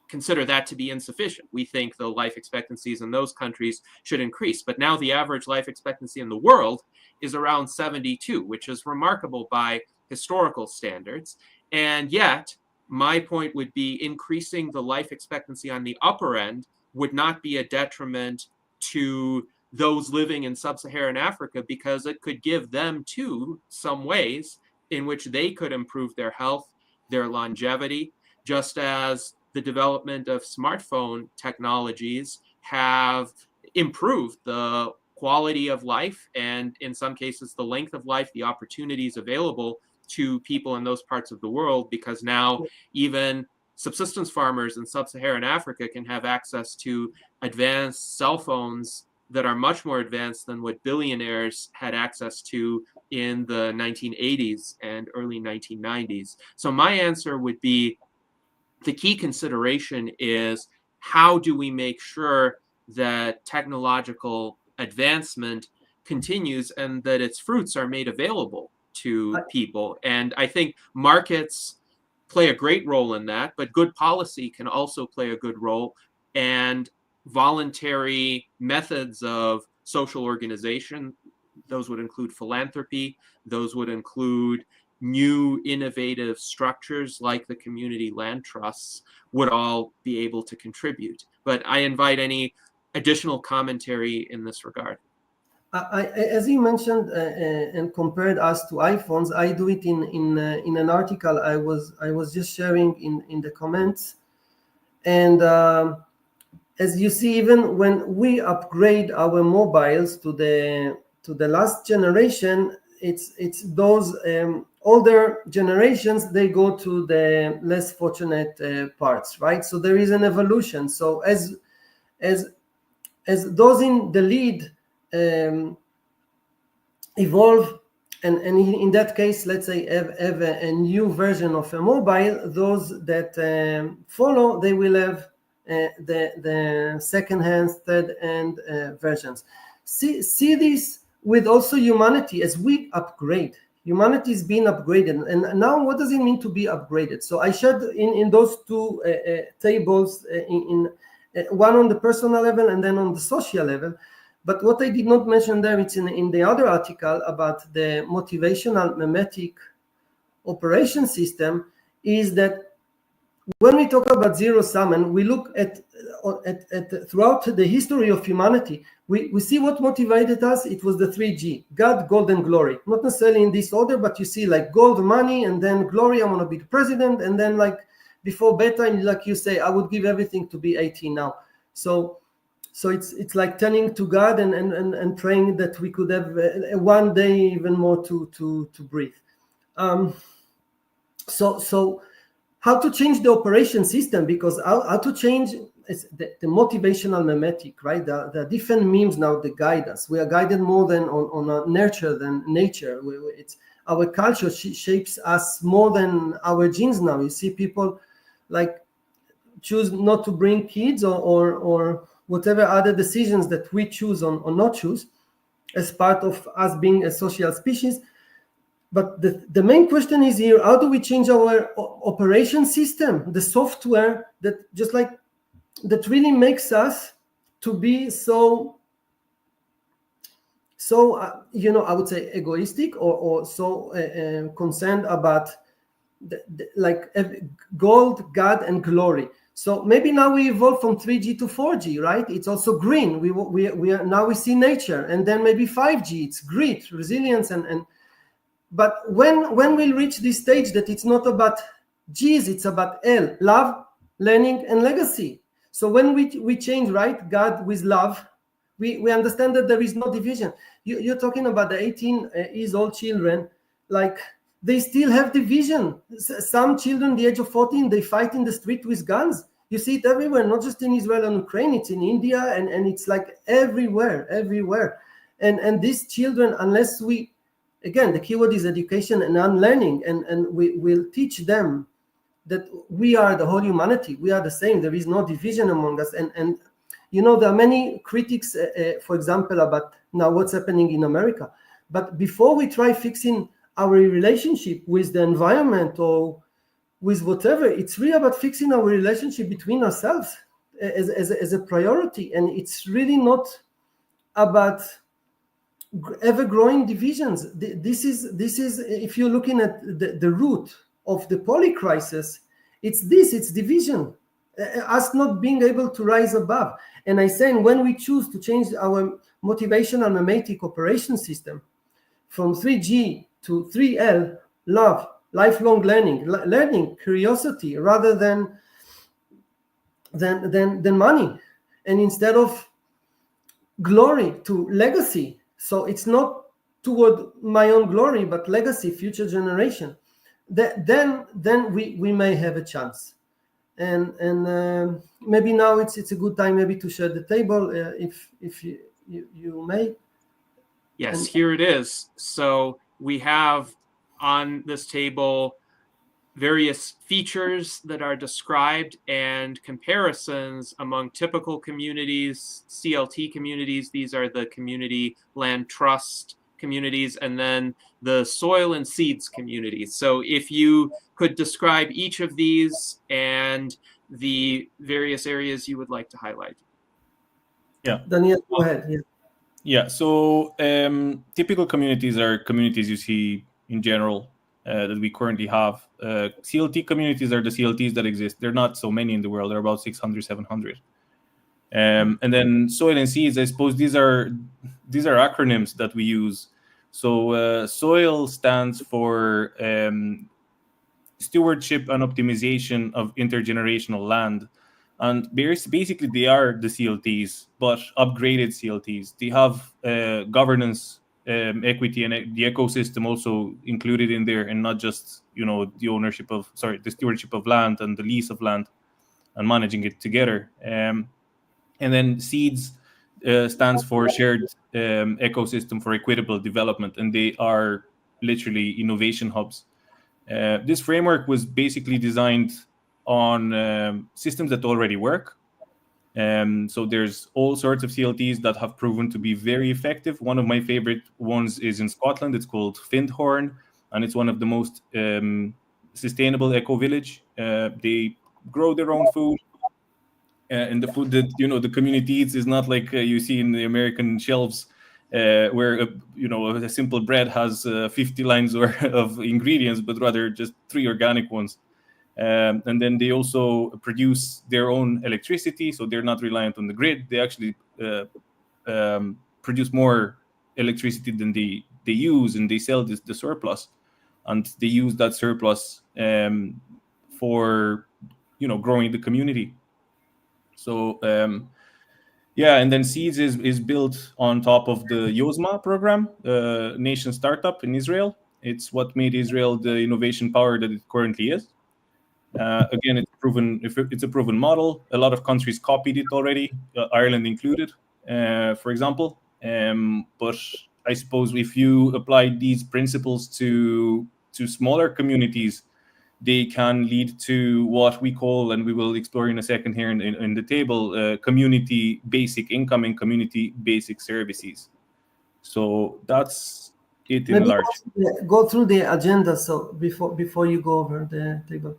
Speaker 1: consider that to be insufficient. We think the life expectancies in those countries should increase. But now the average life expectancy in the world is around 72, which is remarkable by historical standards. And yet, my point would be increasing the life expectancy on the upper end would not be a detriment to those living in sub-Saharan Africa, because it could give them, too, some ways in which they could improve their health, their longevity, just as the development of smartphone technologies have improved the quality of life and, in some cases, the length of life, the opportunities available to people in those parts of the world, because now even subsistence farmers in sub-Saharan Africa can have access to advanced cell phones that are much more advanced than what billionaires had access to in the 1980s and early 1990s. So my answer would be, the key consideration is, how do we make sure that technological advancement continues and that its fruits are made available to people? And I think markets play a great role in that, but good policy can also play a good role, and voluntary methods of social organization, those would include philanthropy, those would include new innovative structures like the community land trusts, would all be able to contribute. But I invite any additional commentary in this regard.
Speaker 2: As you mentioned and compared us to iPhones, I do it in an article I was just sharing in the comments And as you see, even when we upgrade our mobiles to the last generation, it's those older generations, they go to the less fortunate parts, right? So there is an evolution. So as those in the lead evolve, and in that case, let's say have a new version of a mobile, those that follow, they will have the second-hand, third-hand versions. See this with also humanity as we upgrade. Humanity is being upgraded, and now what does it mean to be upgraded? So I shared in those two tables, in one on the personal level and then on the social level. But what I did not mention there, it's in the other article about the motivational mimetic operation system, is that when we talk about zero sum and we look at throughout the history of humanity, we see what motivated us. It was the 3G: God, gold, and glory. Not necessarily in this order, but you see like gold, money, and then glory, I want to be the president, and then like before bedtime, like you say, I would give everything to be 18 now. So it's like turning to God and praying that we could have one day even more to breathe. So how to change the operation system? Because how to change the motivational mimetic, right? The different memes now that guide us. We are guided more than on nurture than nature. It's our culture shapes us more than our genes now. You see people like choose not to bring kids or whatever other decisions that we choose or not choose as part of us being a social species. But the main question is here: how do we change our operation system, the software that really makes us to be so I would say egoistic or so concerned about like gold, God, and glory. So maybe now we evolve from 3G to 4G, right? It's also green. We are now we see nature, and then maybe 5G. It's grit, resilience, and but when we'll reach this stage that it's not about G's, it's about L, love, learning, and legacy. So when we change, right, God with love, we understand that there is no division. You're talking about the 18 years old children, like they still have division. Some children, the age of 14, they fight in the street with guns. You see it everywhere, not just in Israel and Ukraine. It's in India, and it's like everywhere. And these children, unless we, again, the keyword is education and unlearning, and we will teach them that we are the whole humanity. We are the same. There is no division among us. And there are many critics, for example, about now what's happening in America. But before we try fixing our relationship with the environment or with whatever, it's really about fixing our relationship between ourselves as a priority. And it's really not about ever-growing divisions. This is if you're looking at the root of the Polycrisis, it's division, us not being able to rise above. And I say, when we choose to change our motivational mimetic operation system from 3G to 3L, love, lifelong learning, curiosity, rather than money, and instead of glory to legacy. So it's not toward my own glory, but legacy, future generation. Then we may have a chance. And maybe now it's a good time maybe to share the table, if you may.
Speaker 1: Yes, here it is. So we have on this table various features that are described and comparisons among typical communities, CLT communities. These are the community land trust communities, and then the soil and seeds communities. So if you could describe each of these and the various areas you would like to highlight.
Speaker 3: Yeah.
Speaker 2: Daniel, go ahead. Yeah.
Speaker 3: Yeah, so typical communities are communities you see in general that we currently have. CLT communities are the CLTs that exist. There are not so many in the world. There are about 600, 700. And then soil and seeds, I suppose these are acronyms that we use. So soil stands for stewardship and optimization of intergenerational land. And basically, they are the CLTs, but upgraded CLTs. They have governance, equity, and the ecosystem also included in there, and not just the stewardship of land and the lease of land and managing it together. And then SEEDS stands for Shared Ecosystem for Equitable Development, and they are literally innovation hubs. This framework was basically designed on systems that already work. So there's all sorts of CLTs that have proven to be very effective. One of my favorite ones is in Scotland. It's called Findhorn, and it's one of the most sustainable eco-village. They grow their own food. And the food that the community eats is not like you see in the American shelves, where a simple bread has 50 lines of ingredients, but rather just 3 organic ones. And then they also produce their own electricity, so they're not reliant on the grid. They actually produce more electricity than they use, and they sell the surplus, and they use that surplus for growing the community. So and then Seeds is built on top of the Yozma program, nation startup in Israel. It's what made Israel the innovation power that it currently is. Again, it's a proven model. A lot of countries copied it already, Ireland included, for example. But I suppose if you apply these principles to smaller communities, they can lead to what we call, and we will explore in a second here in the table, community basic income and community basic services. So that's it in large.
Speaker 2: Go through the agenda. So before you go over the table,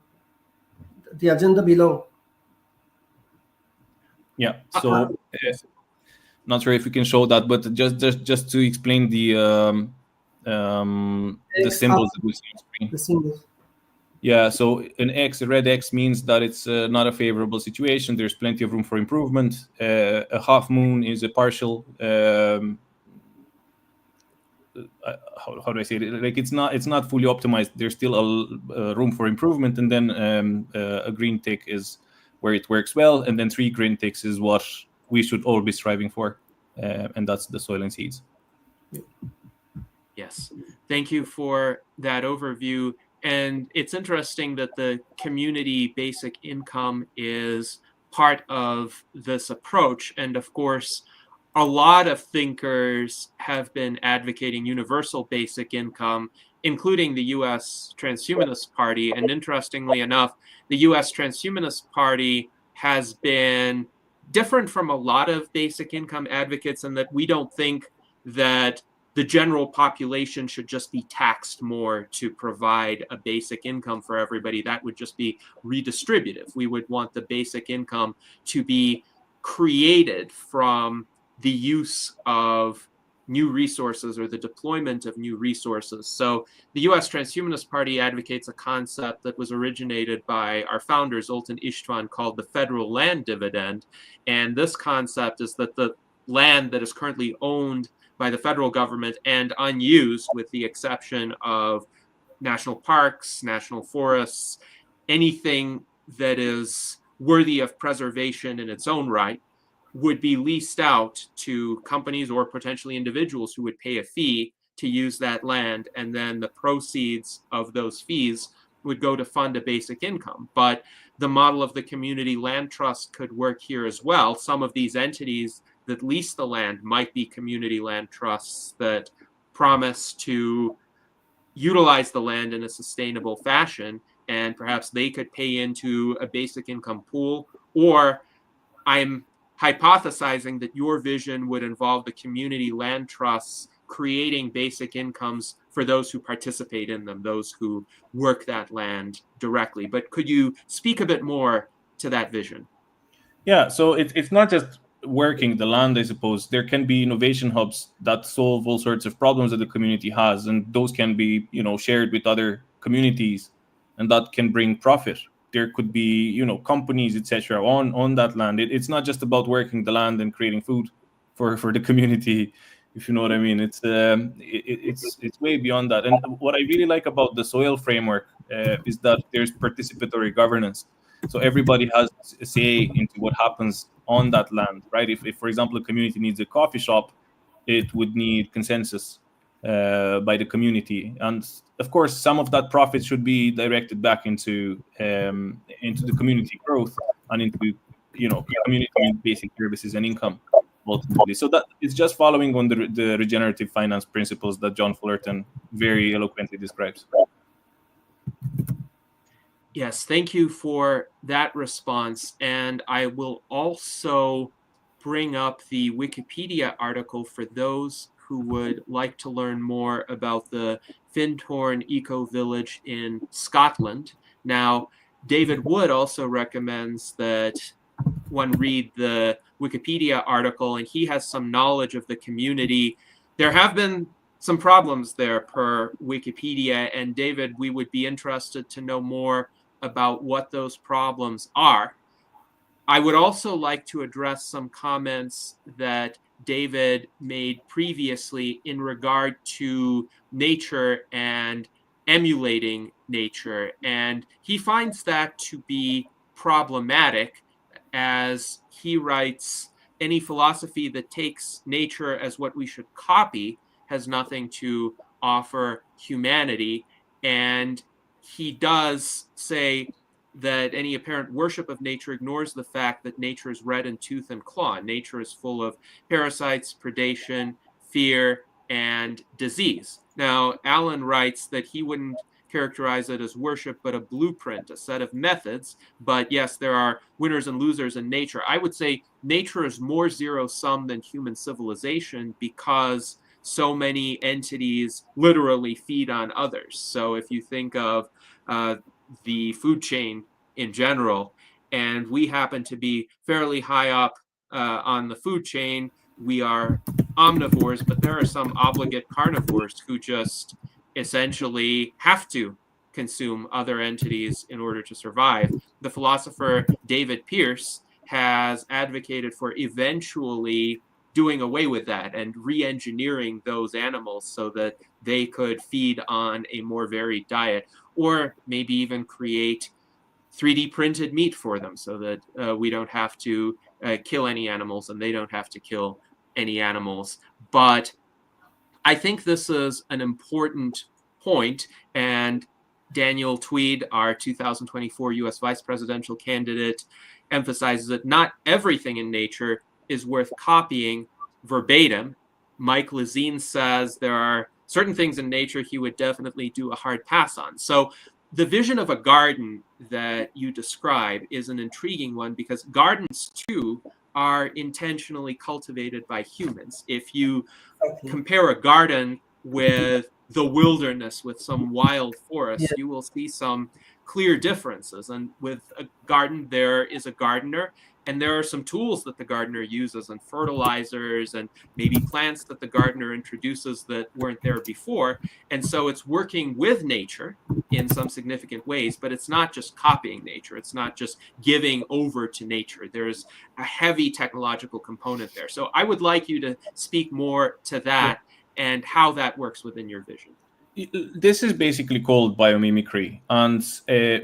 Speaker 2: the agenda below.
Speaker 3: Yeah. So not sure if we can show that, but just to explain the symbols that we see on screen.
Speaker 2: The symbols.
Speaker 3: Yeah, so a red X means that it's not a favorable situation. There's plenty of room for improvement. A half moon is a partial. How do I say it? Like it's not fully optimized. There's still a room for improvement. And then a green tick is where it works well. And then 3 green ticks is what we should all be striving for. And that's the soil and seeds.
Speaker 1: Yes, thank you for that overview. And it's interesting that the community basic income is part of this approach. And of course, a lot of thinkers have been advocating universal basic income, including the U.S. Transhumanist Party. And interestingly enough, the U.S. Transhumanist Party has been different from a lot of basic income advocates in that we don't think that the general population should just be taxed more to provide a basic income for everybody. That would just be redistributive. We would want the basic income to be created from the use of new resources or the deployment of new resources. So the U.S. Transhumanist Party advocates a concept that was originated by our founder, Zoltan Istvan, called the federal land dividend. And this concept is that the land that is currently owned by the federal government and unused, with the exception of national parks, national forests, anything that is worthy of preservation in its own right, would be leased out to companies or potentially individuals who would pay a fee to use that land, and then the proceeds of those fees would go to fund a basic income. But the model of the community land trust could work here as well. Some of these entities that lease the land might be community land trusts that promise to utilize the land in a sustainable fashion, and perhaps they could pay into a basic income pool. Or I'm hypothesizing that your vision would involve the community land trusts creating basic incomes for those who participate in them, those who work that land directly. But could you speak a bit more to that vision?
Speaker 3: Yeah, so it's not just working the land, I suppose. There can be innovation hubs that solve all sorts of problems that the community has, and those can be, shared with other communities, and that can bring profit. There could be, companies, etc., on that land. It's not just about working the land and creating food for the community, if you know what I mean. It's way beyond that. And what I really like about the soil framework is that there's participatory governance. So everybody has a say into what happens on that land, right? If for example, a community needs a coffee shop, it would need consensus by the community, and of course, some of that profit should be directed back into the community growth and into community basic services and income ultimately. So that it's just following on the regenerative finance principles that John Fullerton very eloquently describes.
Speaker 1: Yes, thank you for that response. And I will also bring up the Wikipedia article for those who would like to learn more about the Findhorn Ecovillage in Scotland. Now, David Wood also recommends that one read the Wikipedia article, and he has some knowledge of the community. There have been some problems there per Wikipedia, and David, we would be interested to know more about what those problems are. I would also like to address some comments that David made previously in regard to nature and emulating nature. And he finds that to be problematic, as he writes, any philosophy that takes nature as what we should copy has nothing to offer humanity. And he does say that any apparent worship of nature ignores the fact that nature is red in tooth and claw. Nature is full of parasites, predation, fear, and disease. Now, Alan writes that he wouldn't characterize it as worship, but a blueprint, a set of methods. But yes, there are winners and losers in nature. I would say nature is more zero-sum than human civilization because so many entities literally feed on others. So if you think of the food chain in general, and we happen to be fairly high up on the food chain, we are omnivores, but there are some obligate carnivores who just essentially have to consume other entities in order to survive. The philosopher David Pearce has advocated for eventually doing away with that and re-engineering those animals so that they could feed on a more varied diet, or maybe even create 3D printed meat for them so that we don't have to kill any animals and they don't have to kill any animals. But I think this is an important point, and Daniel Tweed, our 2024 US vice presidential candidate, emphasizes that not everything in nature is worth copying verbatim. Mike Lezine says there are certain things in nature he would definitely do a hard pass on. So the vision of a garden that you describe is an intriguing one, because gardens too are intentionally cultivated by humans. If you compare a garden with the wilderness, with some wild forest, you will see some clear differences. And with a garden, there is a gardener, and there are some tools that the gardener uses, and fertilizers, and maybe plants that the gardener introduces that weren't there before. And so it's working with nature in some significant ways, but it's not just copying nature. It's not just giving over to nature. There's a heavy technological component there. So I would like you to speak more to that and how that works within your vision.
Speaker 3: This is basically called biomimicry, and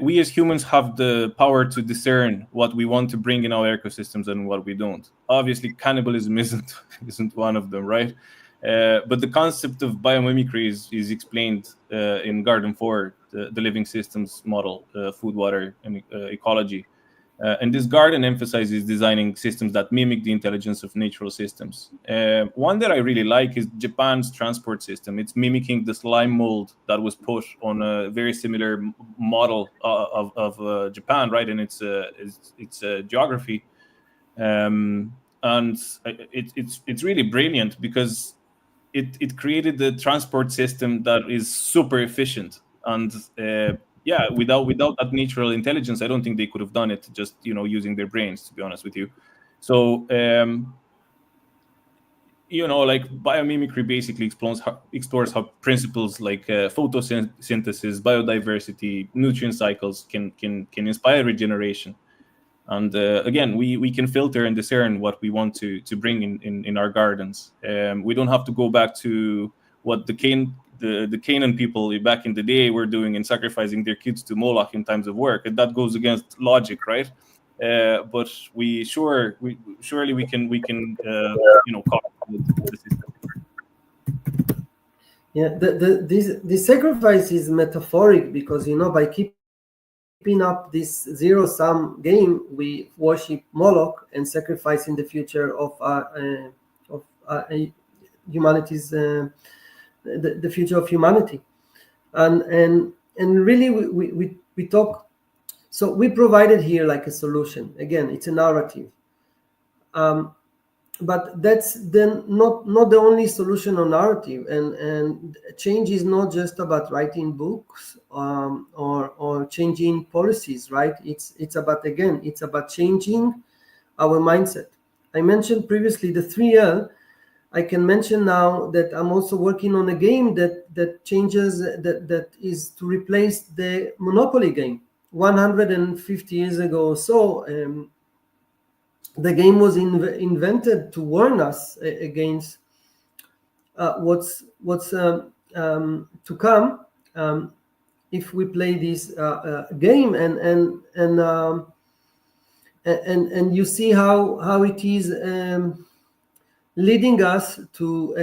Speaker 3: we as humans have the power to discern what we want to bring in our ecosystems and what we don't. Obviously, cannibalism isn't one of them, right? But the concept of biomimicry is explained in Garden 4, the living systems model, food, water, and ecology. And this garden emphasizes designing systems that mimic the intelligence of natural systems. One that I really like is Japan's transport system. It's mimicking the slime mold that was put on a very similar model of Japan, right? And its geography, and it's really brilliant because it created the transport system that is super efficient. And without that natural intelligence, I don't think they could have done it just using their brains, to be honest with you. So like biomimicry basically explores how principles like photosynthesis, biodiversity, nutrient cycles can inspire regeneration. And again, we can filter and discern what we want to bring in our gardens. We don't have to go back to what the the Canaan people back in the day were doing and sacrificing their kids to Moloch in times of work, and that goes against logic, right? But surely we can call the system.
Speaker 2: Yeah, the sacrifice is metaphoric because by keeping up this zero-sum game, we worship Moloch and sacrifice in the future of humanity's the future of humanity, and really we talk. So we provided here like a solution. Again, it's a narrative. But that's then not the only solution or narrative, and change is not just about writing books or changing policies, right? It's about changing our mindset. I mentioned previously the 3L. I can mention now that I'm also working on a game that changes, that is to replace the Monopoly game. 150 years ago or so, the game was invented to warn us against what's to come if we play this game, and you see how it is leading us to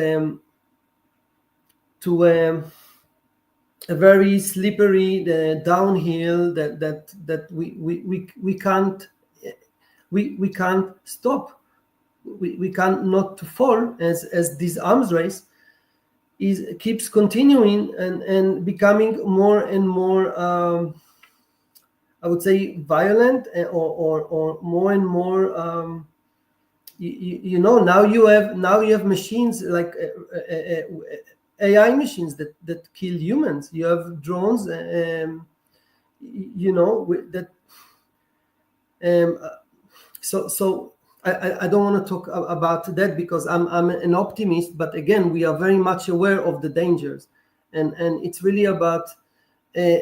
Speaker 2: a very slippery downhill that we can't. We can't stop. We can't not to fall as this arms race keeps continuing and becoming more and more, I would say, violent, or more and more. Now you have machines like AI machines that kill humans. You have drones, that. So I don't want to talk about that because I'm an optimist, but again, we are very much aware of the dangers, and it's really about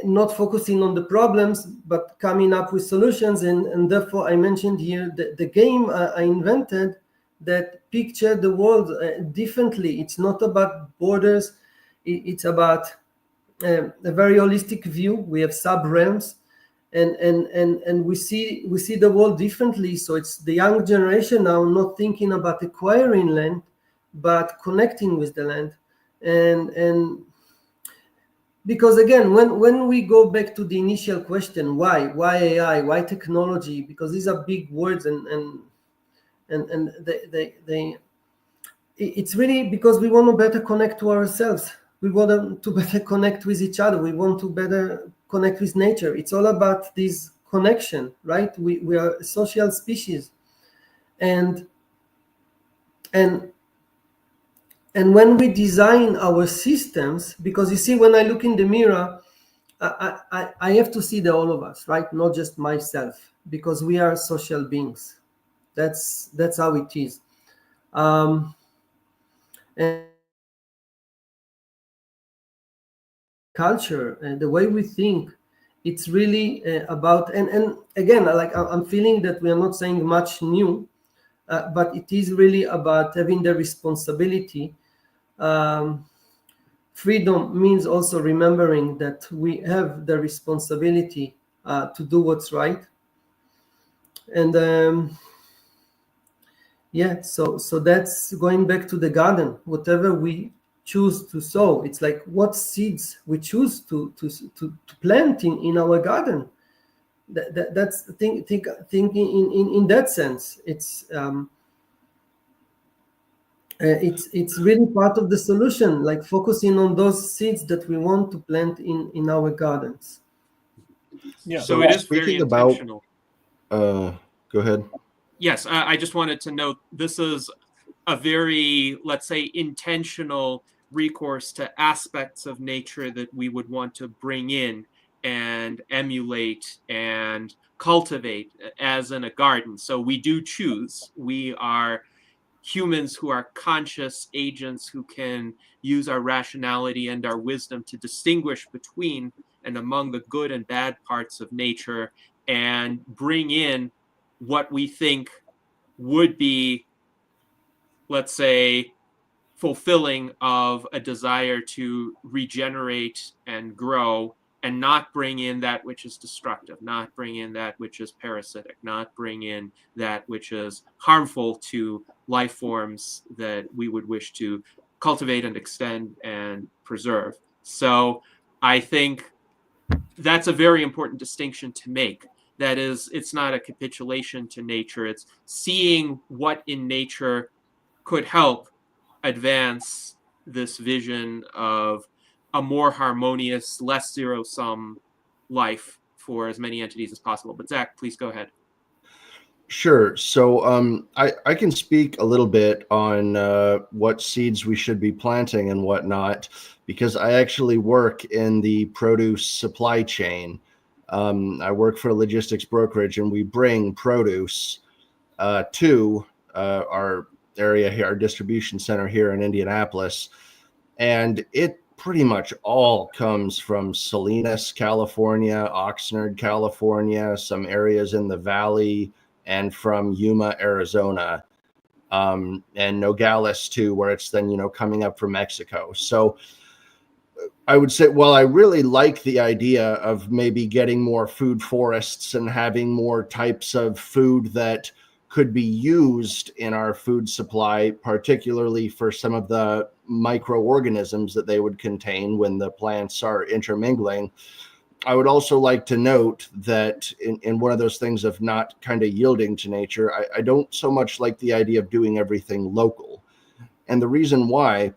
Speaker 2: not focusing on the problems, but coming up with solutions. And therefore, I mentioned here the game I invented that pictured the world differently. It's not about borders. It's about a very holistic view. We have sub-realms. And we see the world differently. So it's the young generation now not thinking about acquiring land, but connecting with the land. And because again, when we go back to the initial question, why AI, why technology? Because these are big words, and it's really because we want to better connect to ourselves. We want to better connect with each other. We want to better connect with nature. It's all about this connection, right? We are a social species, and when we design our systems, because you see, when I look in the mirror, I have to see the all of us, right? Not just myself, because we are social beings. That's how it is. And culture and the way we think, it's really about, and again, like I'm feeling that we are not saying much new, but it is really about having the responsibility. Freedom means also remembering that we have the responsibility to do what's right. And so that's going back to the garden. Whatever we choose to sow, it's like what seeds we choose to plant in our garden. That's thinking in that sense. It's really part of the solution, like focusing on those seeds that we want to plant in our gardens.
Speaker 3: Yeah.
Speaker 1: So it is very intentional.
Speaker 4: Go ahead.
Speaker 1: Yes, I just wanted to note this is a very, let's say, intentional recourse to aspects of nature that we would want to bring in and emulate and cultivate as in a garden. So we do choose. We are humans who are conscious agents who can use our rationality and our wisdom to distinguish between and among the good and bad parts of nature and bring in what we think would be, let's say, fulfilling of a desire to regenerate and grow and not bring in that which is destructive, not bring in that which is parasitic, not bring in that which is harmful to life forms that we would wish to cultivate and extend and preserve. So I think that's a very important distinction to make. That is, it's not a capitulation to nature. It's seeing what in nature could help advance this vision of a more harmonious, less zero-sum life for as many entities as possible. But Zach, please go ahead.
Speaker 4: Sure. So I can speak a little bit on what seeds we should be planting and whatnot, because I actually work in the produce supply chain. I work for a logistics brokerage, and we bring produce to our area here, our distribution center here in Indianapolis. And it pretty much all comes from Salinas, California, Oxnard, California, some areas in the valley, and from Yuma, Arizona, and Nogales too, where it's then, coming up from Mexico. So I would say, well, I really like the idea of maybe getting more food forests and having more types of food that could be used in our food supply, particularly for some of the microorganisms that they would contain when the plants are intermingling. I would also like to note that in one of those things of not kind of yielding to nature, I don't so much like the idea of doing everything local. And the reason why,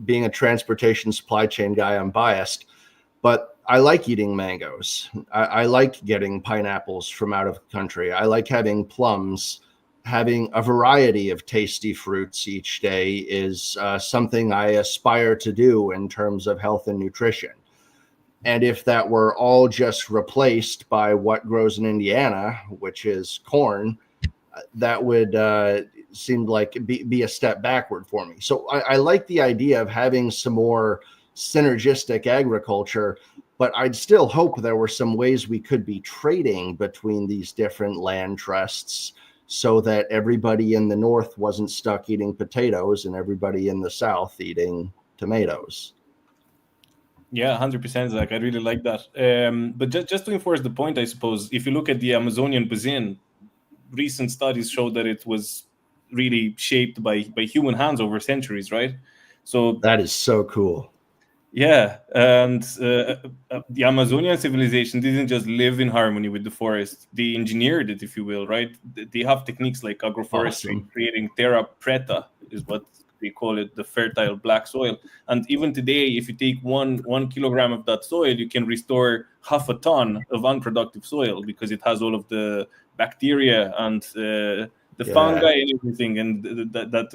Speaker 4: being a transportation supply chain guy, I'm biased, but I like eating mangoes. I like getting pineapples from out of the country. I like having plums. Having a variety of tasty fruits each day is something I aspire to do in terms of health and nutrition. And if that were all just replaced by what grows in Indiana, which is corn, that would seem like be a step backward for me. So I like the idea of having some more synergistic agriculture, but I'd still hope there were some ways we could be trading between these different land trusts so that everybody in the north wasn't stuck eating potatoes and everybody in the south eating tomatoes.
Speaker 3: Yeah, 100%, Zach. I really like that. But just to enforce the point, I suppose, if you look at the Amazonian basin, recent studies show that it was really shaped by human hands over centuries, right? So
Speaker 4: that is so cool.
Speaker 3: Yeah, and the Amazonian civilization didn't just live in harmony with the forest; they engineered it, if you will, right? They have techniques like agroforestry, creating terra preta, is what they call it, the fertile black soil. And even today, if you take one kilogram of that soil, you can restore half a ton of unproductive soil because it has all of the bacteria and the fungi and everything, and that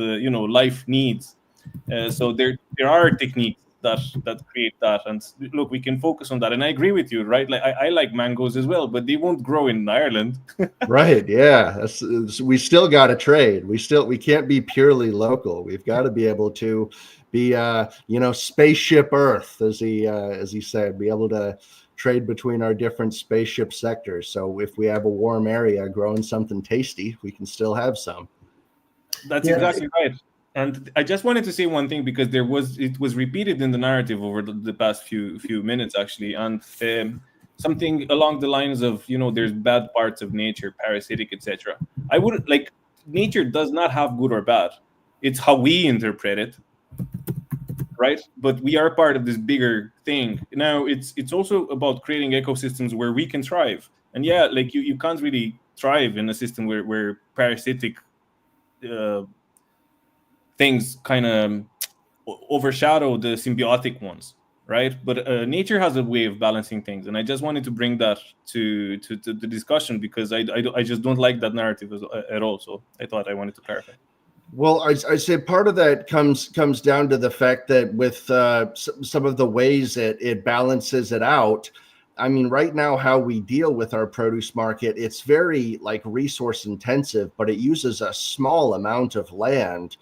Speaker 3: life needs. So there are techniques that create that, and look, we can focus on that. And I agree with you, right? Like I like mangoes as well, but they won't grow in Ireland.
Speaker 4: Right? Yeah, we still got to trade. We can't be purely local. We've got to be able to be spaceship Earth, as he said, be able to trade between our different spaceship sectors. So if we have a warm area growing something tasty, we can still have some.
Speaker 3: That's exactly right. And I just wanted to say one thing, because it was repeated in the narrative over the past few minutes, actually, and something along the lines of, there's bad parts of nature, parasitic, etc. I wouldn't like, nature does not have good or bad. It's how we interpret it, right? But we are part of this bigger thing. Now, it's also about creating ecosystems where we can thrive. And yeah, like you can't really thrive in a system where parasitic things kind of overshadow the symbiotic ones, right? But nature has a way of balancing things, and I just wanted to bring that to the discussion, because I just don't like that narrative at all. So I thought I wanted to clarify.
Speaker 4: Well, I say part of that comes down to the fact that with some of the ways it balances it out. I mean, right now, how we deal with our produce market, it's very resource intensive, but it uses a small amount of land.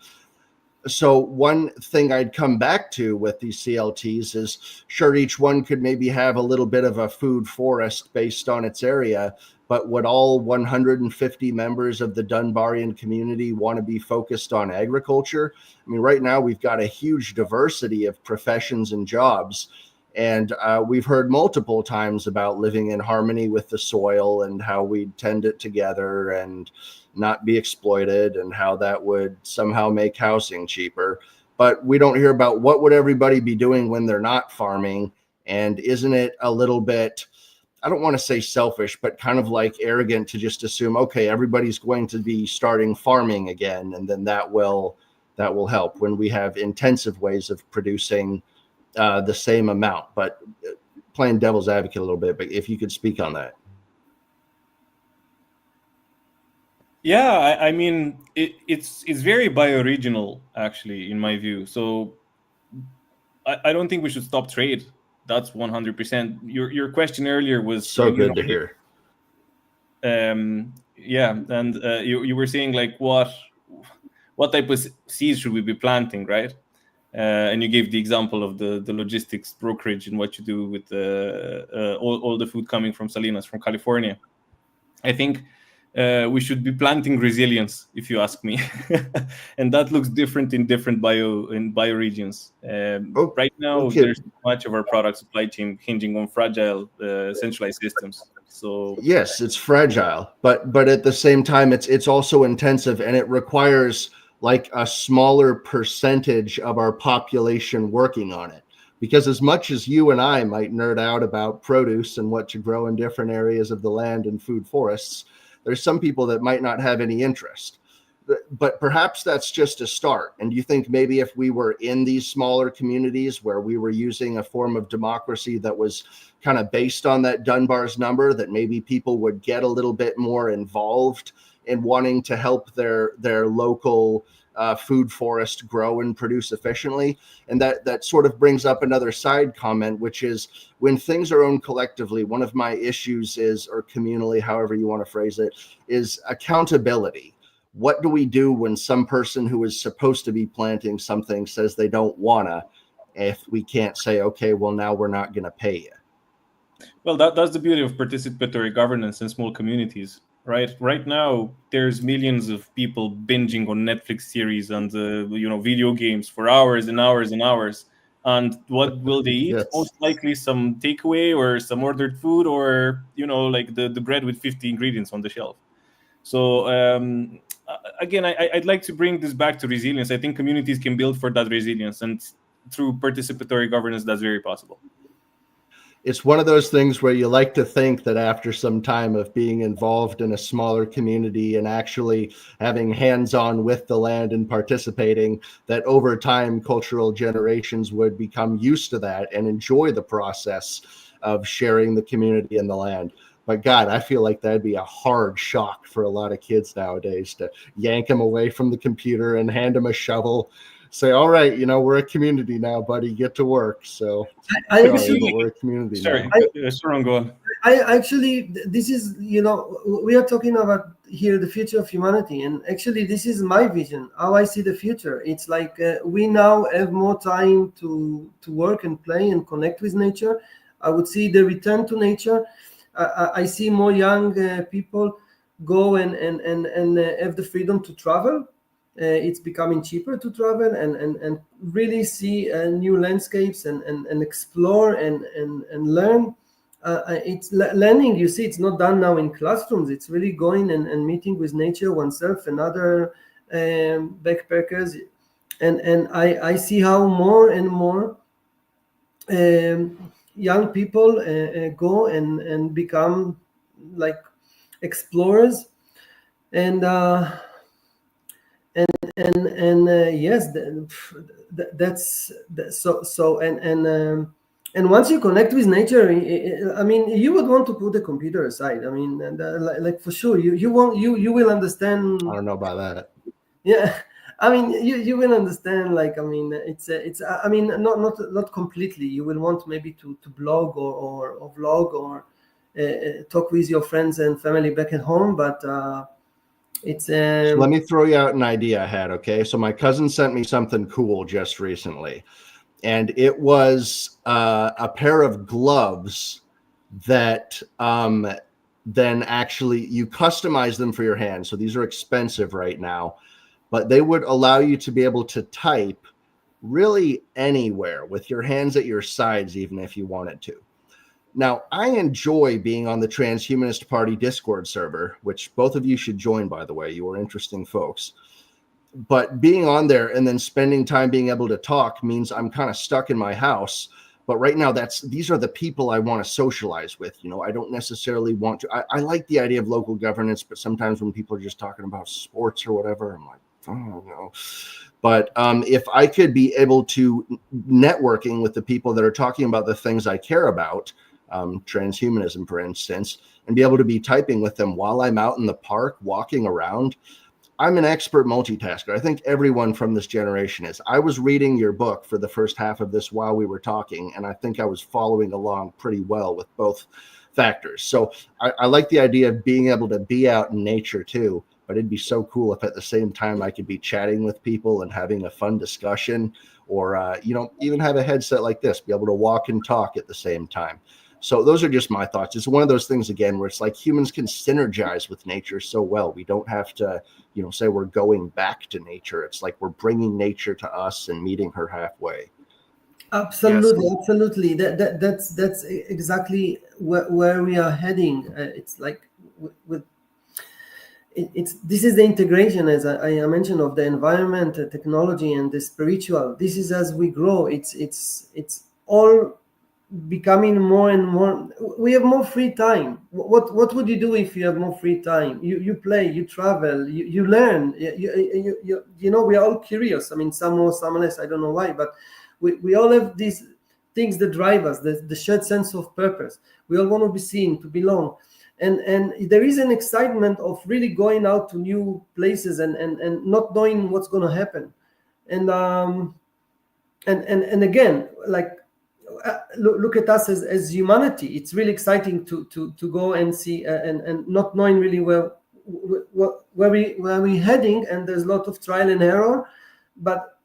Speaker 4: So one thing I'd come back to with these CLTs is, sure, each one could maybe have a little bit of a food forest based on its area, but would all 150 members of the Dunbarian community want to be focused on agriculture? I mean, right now we've got a huge diversity of professions and jobs, and we've heard multiple times about living in harmony with the soil and how we tend it together and not be exploited, and how that would somehow make housing cheaper. But we don't hear about what would everybody be doing when they're not farming. And isn't it a little bit, I don't want to say selfish, but kind of like arrogant to just assume, okay, everybody's going to be starting farming again, and then that will help, when we have intensive ways of producing the same amount. But playing devil's advocate a little bit, but if you could speak on that.
Speaker 3: Yeah, I mean, it's very bioregional, actually, in my view. So I don't think we should stop trade. That's 100%. Your question earlier was
Speaker 4: So good to hear.
Speaker 3: Yeah, and you were saying like what type of seeds should we be planting, right? And you gave the example of the logistics brokerage and what you do with all the food coming from Salinas, from California. I think we should be planting resilience, if you ask me, and that looks different in different bioregions. Right now, there's much of our product supply chain hinging on fragile, centralized systems. So
Speaker 4: yes, it's fragile, but at the same time, it's also intensive, and it requires like a smaller percentage of our population working on it. Because as much as you and I might nerd out about produce and what to grow in different areas of the land and food forests, there's some people that might not have any interest. But perhaps that's just a start. And do you think maybe if we were in these smaller communities where we were using a form of democracy that was kind of based on that Dunbar's number, that maybe people would get a little bit more involved in wanting to help their local food forest grow and produce efficiently? And that sort of brings up another side comment, which is, when things are owned collectively, one of my issues is, or communally, however you want to phrase it, is accountability. What do we do when some person who is supposed to be planting something says they don't wanna, if we can't say, okay, well, now we're not going to pay you?
Speaker 3: Well, that's the beauty of participatory governance in small communities. Right now, there's millions of people binging on Netflix series and video games for hours and hours and hours. And what will they eat?
Speaker 4: Yes.
Speaker 3: Most likely some takeaway or some ordered food, or like the bread with 50 ingredients on the shelf. So again, I'd like to bring this back to resilience. I think communities can build for that resilience, and through participatory governance, that's very possible.
Speaker 4: It's one of those things where you like to think that after some time of being involved in a smaller community and actually having hands-on with the land and participating, that over time cultural generations would become used to that and enjoy the process of sharing the community and the land. But God, I feel like that'd be a hard shock for a lot of kids nowadays, to yank them away from the computer and hand them a shovel, say, all right, we're a community now, buddy, get to work. So we're a community now.
Speaker 3: Sharon, go on.
Speaker 2: This is, we are talking about here the future of humanity, and actually this is my vision, how I see the future. It's like we now have more time to work and play and connect with nature. I would see the return to nature. I see more young people go and have the freedom to travel. It's becoming cheaper to travel and really see new landscapes and explore and learn. It's learning, you see, it's not done now in classrooms. It's really going and meeting with nature oneself and other backpackers. And I see how more and more young people go and become like explorers. And yes, that's so. And once you connect with nature, I mean, you would want to put the computer aside. I mean, like for sure, you will understand.
Speaker 4: I don't know about that.
Speaker 2: Yeah, I mean, you will understand. Like, I mean, it's I mean, not completely. You will want maybe to blog or vlog or talk with your friends and family back at home, but It's
Speaker 4: So let me throw you out an idea I had, okay? So my cousin sent me something cool just recently, and it was a pair of gloves that then actually you customize them for your hand. So these are expensive right now, but they would allow you to be able to type really anywhere with your hands at your sides, even if you wanted to. Now, I enjoy being on the Transhumanist Party Discord server, which both of you should join, by the way. You are interesting folks. But being on there and then spending time being able to talk means I'm kind of stuck in my house. But right now, these are the people I want to socialize with. You know, I don't necessarily want to. I like the idea of local governance, but sometimes when people are just talking about sports or whatever, I'm like, oh, no. But if I could be able to networking with the people that are talking about the things I care about, transhumanism, for instance, and be able to be typing with them while I'm out in the park walking around. I'm an expert multitasker. I think everyone from this generation is. I was reading your book for the first half of this while we were talking, and I think I was following along pretty well with both factors. So I like the idea of being able to be out in nature too, but it'd be so cool if at the same time I could be chatting with people and having a fun discussion, or, even have a headset like this, be able to walk and talk at the same time. So those are just my thoughts. It's one of those things, again, where it's like humans can synergize with nature so well. We don't have to, say we're going back to nature. It's like we're bringing nature to us and meeting her halfway.
Speaker 2: absolutely,
Speaker 1: Yes.
Speaker 2: absolutely. That's exactly where we are heading. It's like this is the integration, as I mentioned, of the environment, the technology, and the spiritual. This is as we grow. It's all becoming more and more. We have more free time. What would you do if you have more free time? You play, you travel, you learn. We are all curious. I mean, some more, some less. I don't know why, but we all have these things that drive us. The shared sense of purpose. We all want to be seen, to belong. And there is an excitement of really going out to new places and not knowing what's going to happen. And again, like, look at us as humanity. It's really exciting to go and see and not knowing really where we're heading, and there's a lot of trial and error, but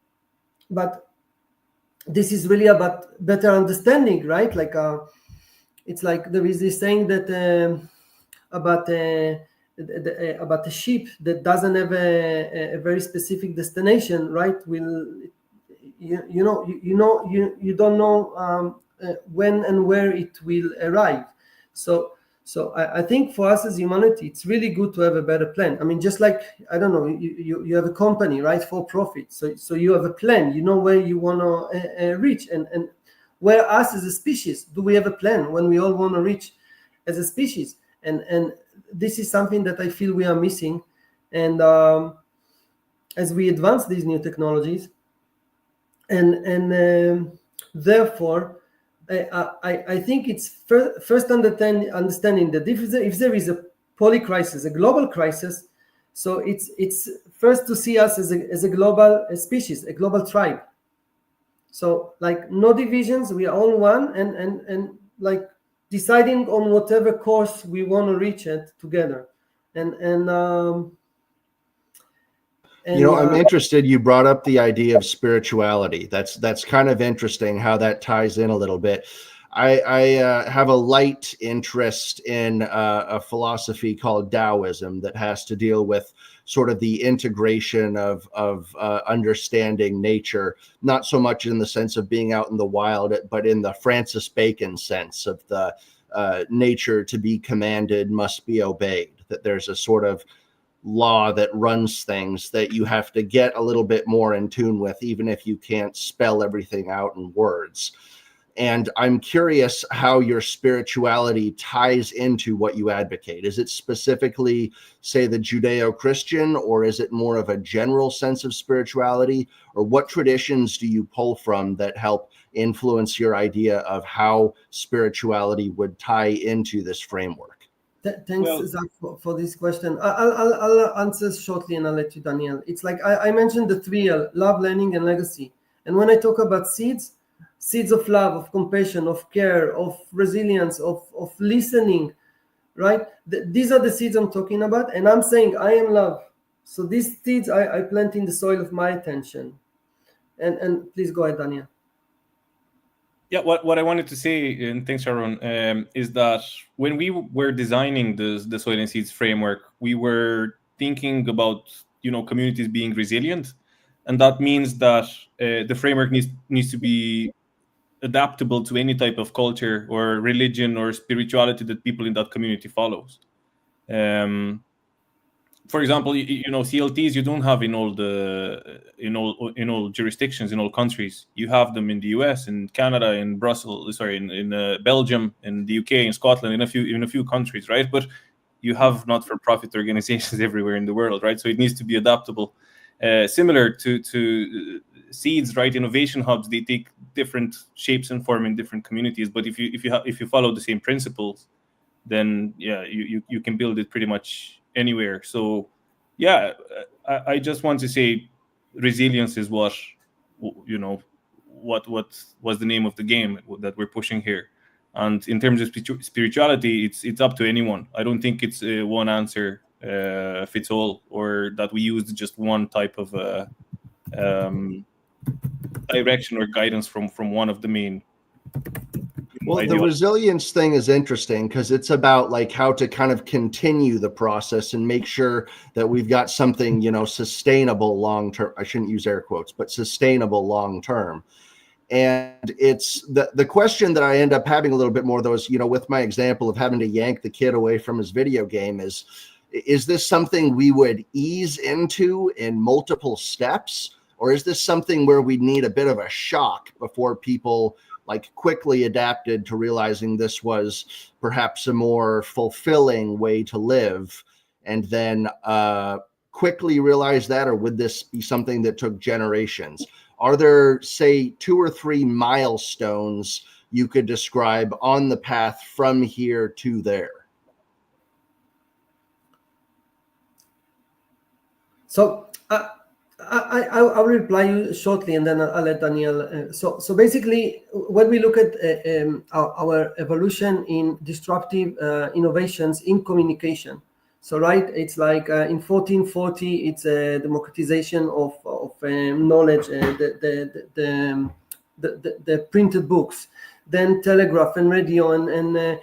Speaker 2: this is really about better understanding, right? Like it's like there is this saying that about a sheep that doesn't have a very specific destination, right? You don't know when and where it will arrive. So I think for us as humanity, it's really good to have a better plan. I mean, just like, I don't know, you have a company, right, for profit. So you have a plan, you know where you want to reach, and where us as a species, do we have a plan when we all want to reach as a species? And this is something that I feel we are missing. And as we advance these new technologies, and therefore, I think it's first understanding that if there is a polycrisis, a global crisis, so it's first to see us as a global species, a global tribe. So like no divisions, we are all one, and like deciding on whatever course we want to reach it together.
Speaker 4: I'm interested. You brought up the idea of spirituality. That's kind of interesting how that ties in a little bit. I have a light interest in a philosophy called Taoism that has to deal with sort of the integration of understanding nature, not so much in the sense of being out in the wild, but in the Francis Bacon sense of the nature to be commanded must be obeyed, that there's a sort of law that runs things that you have to get a little bit more in tune with, even if you can't spell everything out in words. And I'm curious how your spirituality ties into what you advocate. Is it specifically, say, the Judeo-Christian, or is it more of a general sense of spirituality? Or what traditions do you pull from that help influence your idea of how spirituality would tie into this framework?
Speaker 2: Thanks, Zach, for this question. I'll answer shortly, and I'll let you, Daniel. It's like I mentioned the 3L: love, learning, and legacy. And when I talk about seeds of love, of compassion, of care, of resilience, of listening, right? These are the seeds I'm talking about, and I'm saying I am love. So these seeds I plant in the soil of my attention. And please go ahead, Daniel.
Speaker 3: Yeah, what I wanted to say, and thanks, Sharon, is that when we were designing the Soil and Seeds framework, we were thinking about communities being resilient, and that means that the framework needs to be adaptable to any type of culture or religion or spirituality that people in that community follows. For example, CLTs you don't have in all jurisdictions, in all countries. You have them in the US, in Canada, in Brussels, in Belgium, in the UK, in Scotland, in a few countries, right? But you have not-for-profit organizations everywhere in the world, right? So it needs to be adaptable. Similar to seeds, right? Innovation hubs, they take different shapes and form in different communities. But if you follow the same principles, then yeah, you can build it pretty much anywhere. So yeah, I just want to say resilience is what was the name of the game that we're pushing here. And in terms of spirituality, it's up to anyone. I don't think it's one answer fits all, or that we use just one type of direction or guidance from one of the main.
Speaker 4: Well, the resilience thing is interesting because it's about like how to kind of continue the process and make sure that we've got something, sustainable long term. I shouldn't use air quotes, but sustainable long term. And it's the question that I end up having a little bit more, though, is, with my example of having to yank the kid away from his video game, is this something we would ease into in multiple steps? Or is this something where we need a bit of a shock before people like quickly adapted to realizing this was perhaps a more fulfilling way to live, and then quickly realize that? Or would this be something that took generations? Are there, say, 2 or 3 milestones you could describe on the path from here to there?
Speaker 2: So I'll reply you shortly, and then I'll let Daniel. So basically, when we look at our evolution in disruptive innovations in communication, so right, it's like in 1440, it's a democratization of knowledge, the printed books, then telegraph and radio and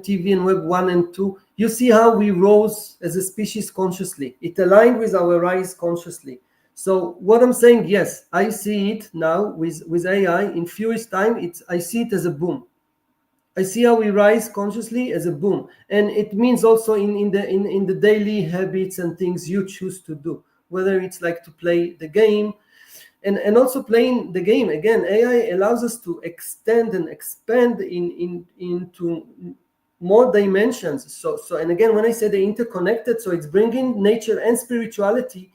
Speaker 2: TV and Web 1 and 2. You see how we rose as a species consciously. It aligned with our rise consciously. So what I'm saying, yes, I see it now with AI. In few years' time, I see it as a boom. I see how we rise consciously as a boom, and it means also in the daily habits and things you choose to do, whether it's like to play the game, and also playing the game. Again, AI allows us to extend and expand into more dimensions. So and again, when I say they're interconnected, so it's bringing nature and spirituality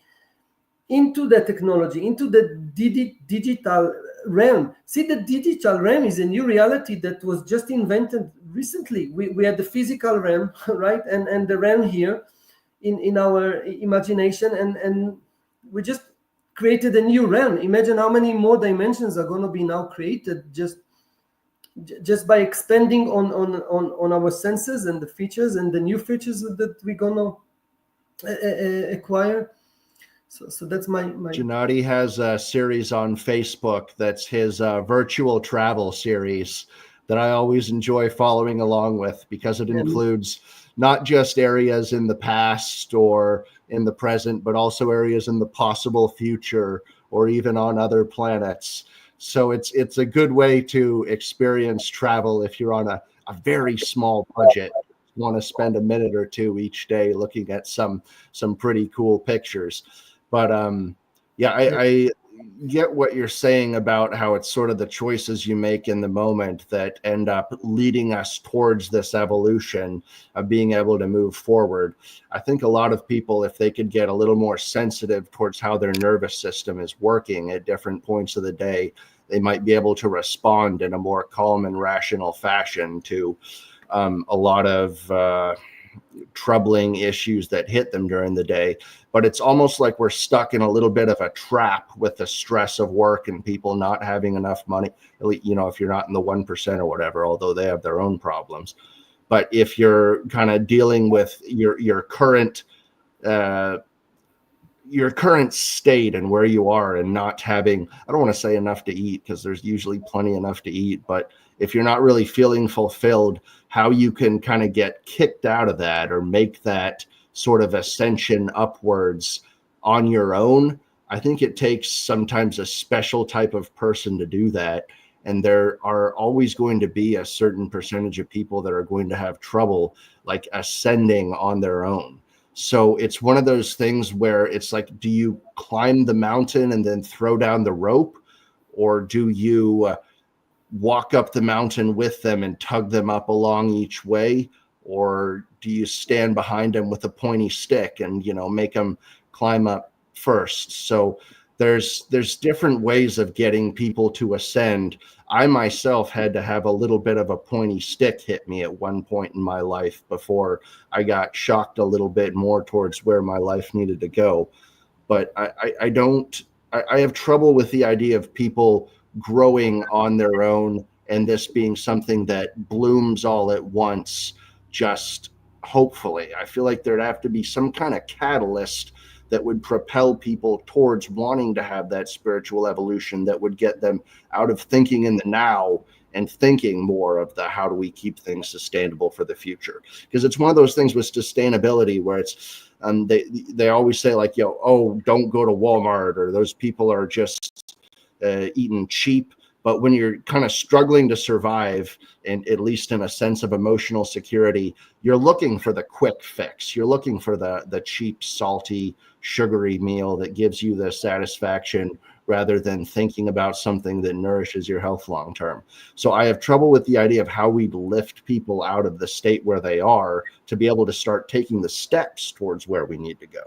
Speaker 2: into the technology, into the digital realm. See, the digital realm is a new reality that was just invented recently. We had the physical realm, right, and the realm here in our imagination, and we just created a new realm. Imagine how many more dimensions are going to be now created just by expanding on our senses and the features and the new features that we're going to acquire. So that's my.
Speaker 4: Gennady has a series on Facebook that's his virtual travel series that I always enjoy following along with, because it includes not just areas in the past or in the present, but also areas in the possible future or even on other planets. So it's a good way to experience travel if you're on a very small budget. Want to spend a minute or two each day looking at some pretty cool pictures. But I get what you're saying about how it's sort of the choices you make in the moment that end up leading us towards this evolution of being able to move forward. I think a lot of people, if they could get a little more sensitive towards how their nervous system is working at different points of the day, they might be able to respond in a more calm and rational fashion to a lot of troubling issues that hit them during the day. But it's almost like we're stuck in a little bit of a trap with the stress of work and people not having enough money, if you're not in the 1% or whatever, although they have their own problems. But if you're kind of dealing with your current state and where you are, and not having, I don't want to say enough to eat, because there's usually plenty enough to eat, but if you're not really feeling fulfilled, how you can kind of get kicked out of that or make that sort of ascension upwards on your own, I think it takes sometimes a special type of person to do that. And there are always going to be a certain percentage of people that are going to have trouble like ascending on their own. So it's one of those things where it's like, do you climb the mountain and then throw down the rope, or do you walk up the mountain with them and tug them up along each way, or do you stand behind them with a pointy stick and, you know, make them climb up first? So there's different ways of getting people to ascend. I myself had to have a little bit of a pointy stick hit me at one point in my life before I got shocked a little bit more towards where my life needed to go. But I have trouble with the idea of people growing on their own and this being something that blooms all at once. Just hopefully, I feel like there'd have to be some kind of catalyst that would propel people towards wanting to have that spiritual evolution, that would get them out of thinking in the now and thinking more of the how do we keep things sustainable for the future. Because it's one of those things with sustainability where it's they always say like, oh, don't go to Walmart, or those people are just eating cheap. But when you're kind of struggling to survive, and at least in a sense of emotional security, you're looking for the quick fix. You're looking for the cheap, salty, sugary meal that gives you the satisfaction, rather than thinking about something that nourishes your health long term. So I have trouble with the idea of how we lift people out of the state where they are to be able to start taking the steps towards where we need to go.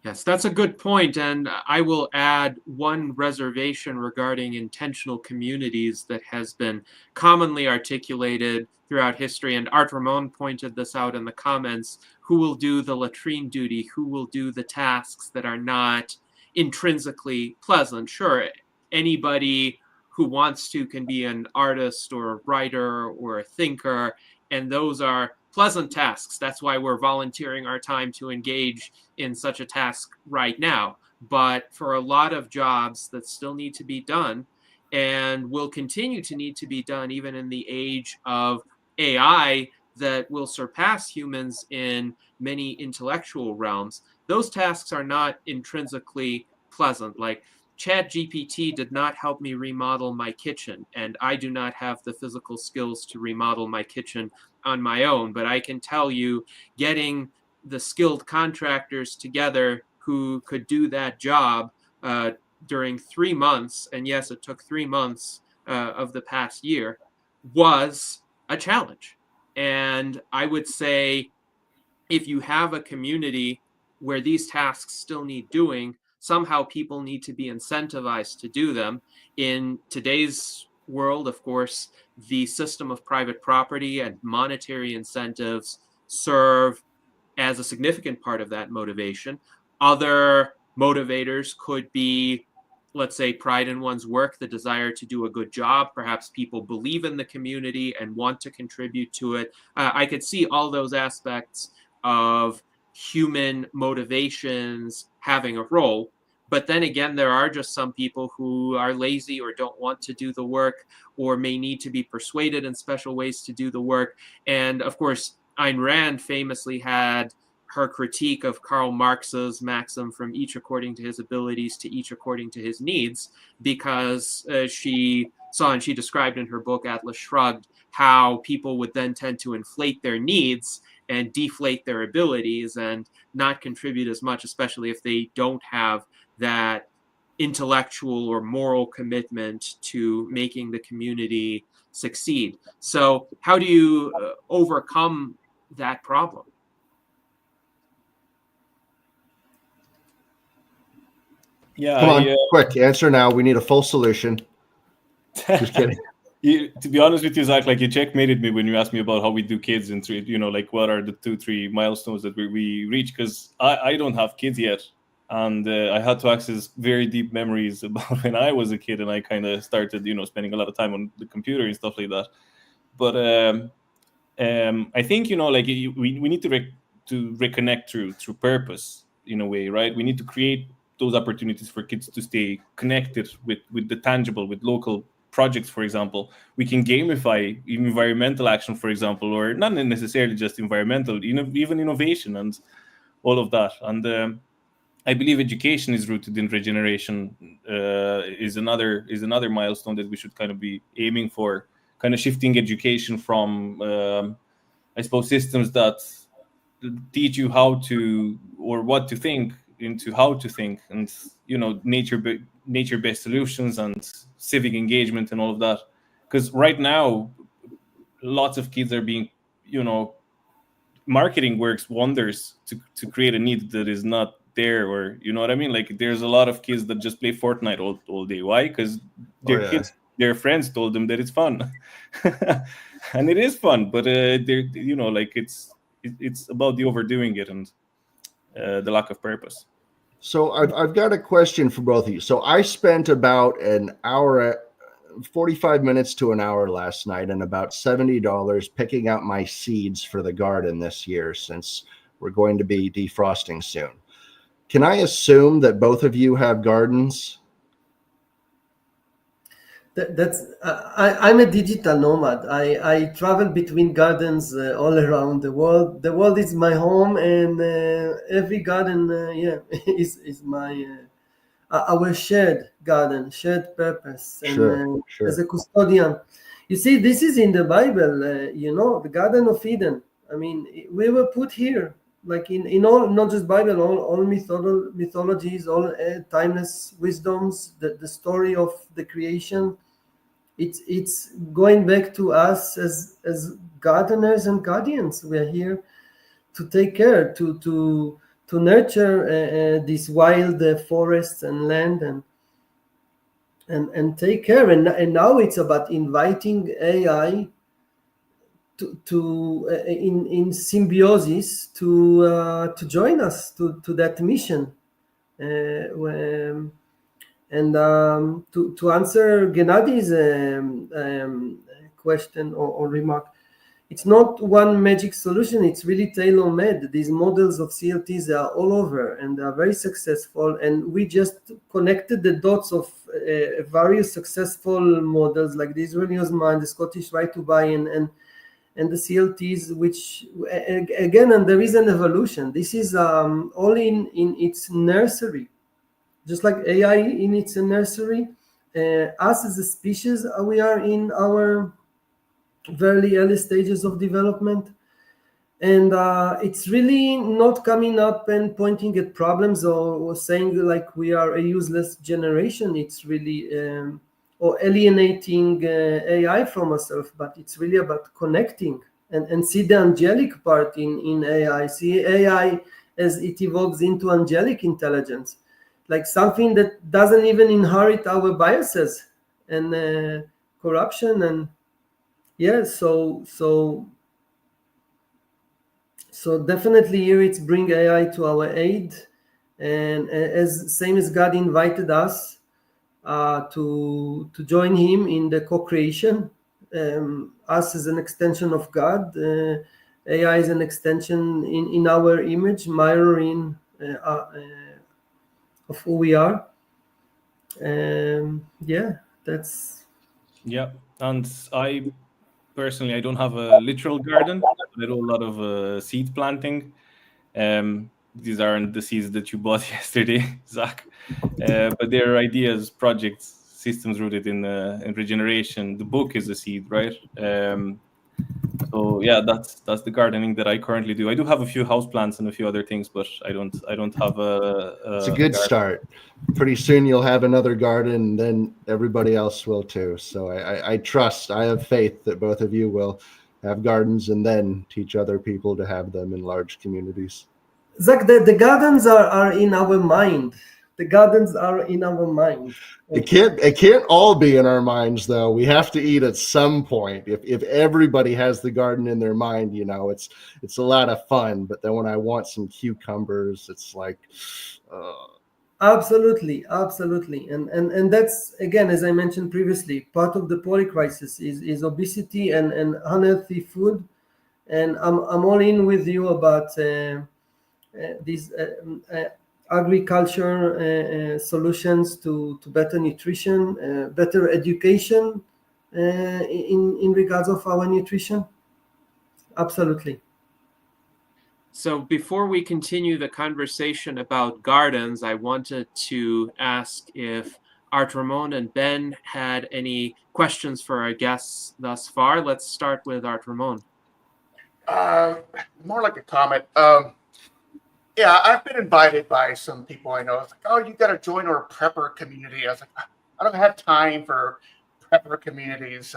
Speaker 1: Yes, that's a good point. And I will add one reservation regarding intentional communities that has been commonly articulated throughout history. And Art Ramon pointed this out in the comments. Who will do the latrine duty? Who will do the tasks that are not intrinsically pleasant? Sure, anybody who wants to can be an artist or a writer or a thinker, and those are pleasant tasks. That's why we're volunteering our time to engage in such a task right now. But for a lot of jobs that still need to be done and will continue to need to be done even in the age of AI that will surpass humans in many intellectual realms, those tasks are not intrinsically pleasant. Like ChatGPT did not help me remodel my kitchen, and I do not have the physical skills to remodel my kitchen on my own. But I can tell you, getting the skilled contractors together who could do that job during 3 months, and yes, it took 3 months of the past year, was a challenge. And I would say if you have a community where these tasks still need doing, somehow people need to be incentivized to do them. In today's world, of course, the system of private property and monetary incentives serve as a significant part of that motivation. Other motivators could be, let's say, pride in one's work, the desire to do a good job. Perhaps people believe in the community and want to contribute to it. I could see all those aspects of human motivations having a role. But then again, there are just some people who are lazy or don't want to do the work, or may need to be persuaded in special ways to do the work. And of course, Ayn Rand famously had her critique of Karl Marx's maxim, from each according to his abilities to each according to his needs, because she saw, and she described in her book Atlas Shrugged, how people would then tend to inflate their needs and deflate their abilities and not contribute as much, especially if they don't have that intellectual or moral commitment to making the community succeed. So how do you overcome that problem?
Speaker 3: Yeah,
Speaker 4: Come on, quick answer now. We need a full solution. Just kidding.
Speaker 3: To be honest with you, Zach, like you checkmated me when you asked me about how we do kids and like what are the 2-3 milestones that we reach, because I don't have kids yet, and I had to access very deep memories about when I was a kid, and I kind of started spending a lot of time on the computer and stuff like that. But I think, like we need to reconnect through purpose in a way, right? We need to create those opportunities for kids to stay connected with the tangible, with local projects. For example, we can gamify environmental action, for example, or not necessarily just environmental, even innovation and all of that. And I believe education is rooted in regeneration. Is another milestone that we should kind of be aiming for, kind of shifting education from I suppose systems that teach you how to or what to think into how to think, and nature-based solutions and civic engagement and all of that. Because right now, lots of kids are being, marketing works wonders to create a need that is not there, or you know what I mean. Like there's a lot of kids that just play Fortnite all day. Why? Because their friends told them that it's fun, and it is fun. But they're like it's about the overdoing it and the lack of purpose.
Speaker 4: So I've got a question for both of you. So I spent about an hour, 45 minutes to an hour last night, and about $70 picking out my seeds for the garden this year, since we're going to be defrosting soon. Can I assume that both of you have gardens?
Speaker 2: I'm a digital nomad. I travel between gardens all around the world. The world is my home, and every garden, is my our shared garden, shared purpose. And
Speaker 4: Sure.
Speaker 2: as a custodian, you see, this is in the Bible. The Garden of Eden. I mean, we were put here, like in all, not just Bible, all mythologies, all timeless wisdoms, the story of the creation. It's going back to us as gardeners and guardians. We are here to take care, to nurture these wild forests and land, and take care. And now it's about inviting AI to in symbiosis to join us to that mission. And to answer Gennady's question or remark, it's not one magic solution. It's really tailor-made. These models of CLTs are all over, and they are very successful. And we just connected the dots of various successful models, like the Israeli Yozma, the Scottish Right to Buy, and the CLTs, which again, and there is an evolution. This is all in its nursery. Just like AI in its nursery, us as a species, we are in our very early stages of development. And it's really not coming up and pointing at problems or saying like we are a useless generation. It's really, or alienating AI from ourselves, but it's really about connecting and see the angelic part in AI. See AI as it evolves into angelic intelligence, like something that doesn't even inherit our biases and corruption. And so definitely here it's bring AI to our aid, and same as God invited us to join Him in the co-creation. Us as an extension of God, AI is an extension in our image, mirroring of who we are. That's.
Speaker 3: Yeah, and I personally, I don't have a literal garden, but I do a lot of seed planting. These aren't the seeds that you bought yesterday, Zach, but they're ideas, projects, systems rooted in regeneration. The book is a seed, right? So yeah, that's the gardening that I currently do. I do have a few houseplants and a few other things, but I don't have a.
Speaker 4: It's a good start. Pretty soon you'll have another garden, and then everybody else will too. So I trust, I have faith that both of you will have gardens and then teach other people to have them in large communities.
Speaker 2: Zach, the gardens are in our mind. The gardens are in our mind.
Speaker 4: It can't all be in our minds, though. We have to eat at some point. If everybody has the garden in their mind, it's a lot of fun. But then when I want some cucumbers, it's like,
Speaker 2: Absolutely. And that's, again, as I mentioned previously, part of the polycrisis is obesity and unhealthy food. And I'm all in with you about these agriculture solutions to better nutrition, better education in regards of our nutrition. Absolutely.
Speaker 1: So before we continue the conversation about gardens, I wanted to ask if Art Ramon and Ben had any questions for our guests thus far. Let's start with Art Ramon.
Speaker 5: More like a comment. Yeah, I've been invited by some people I know. It's like, oh, you got to join our prepper community. I was like, I don't have time for prepper communities.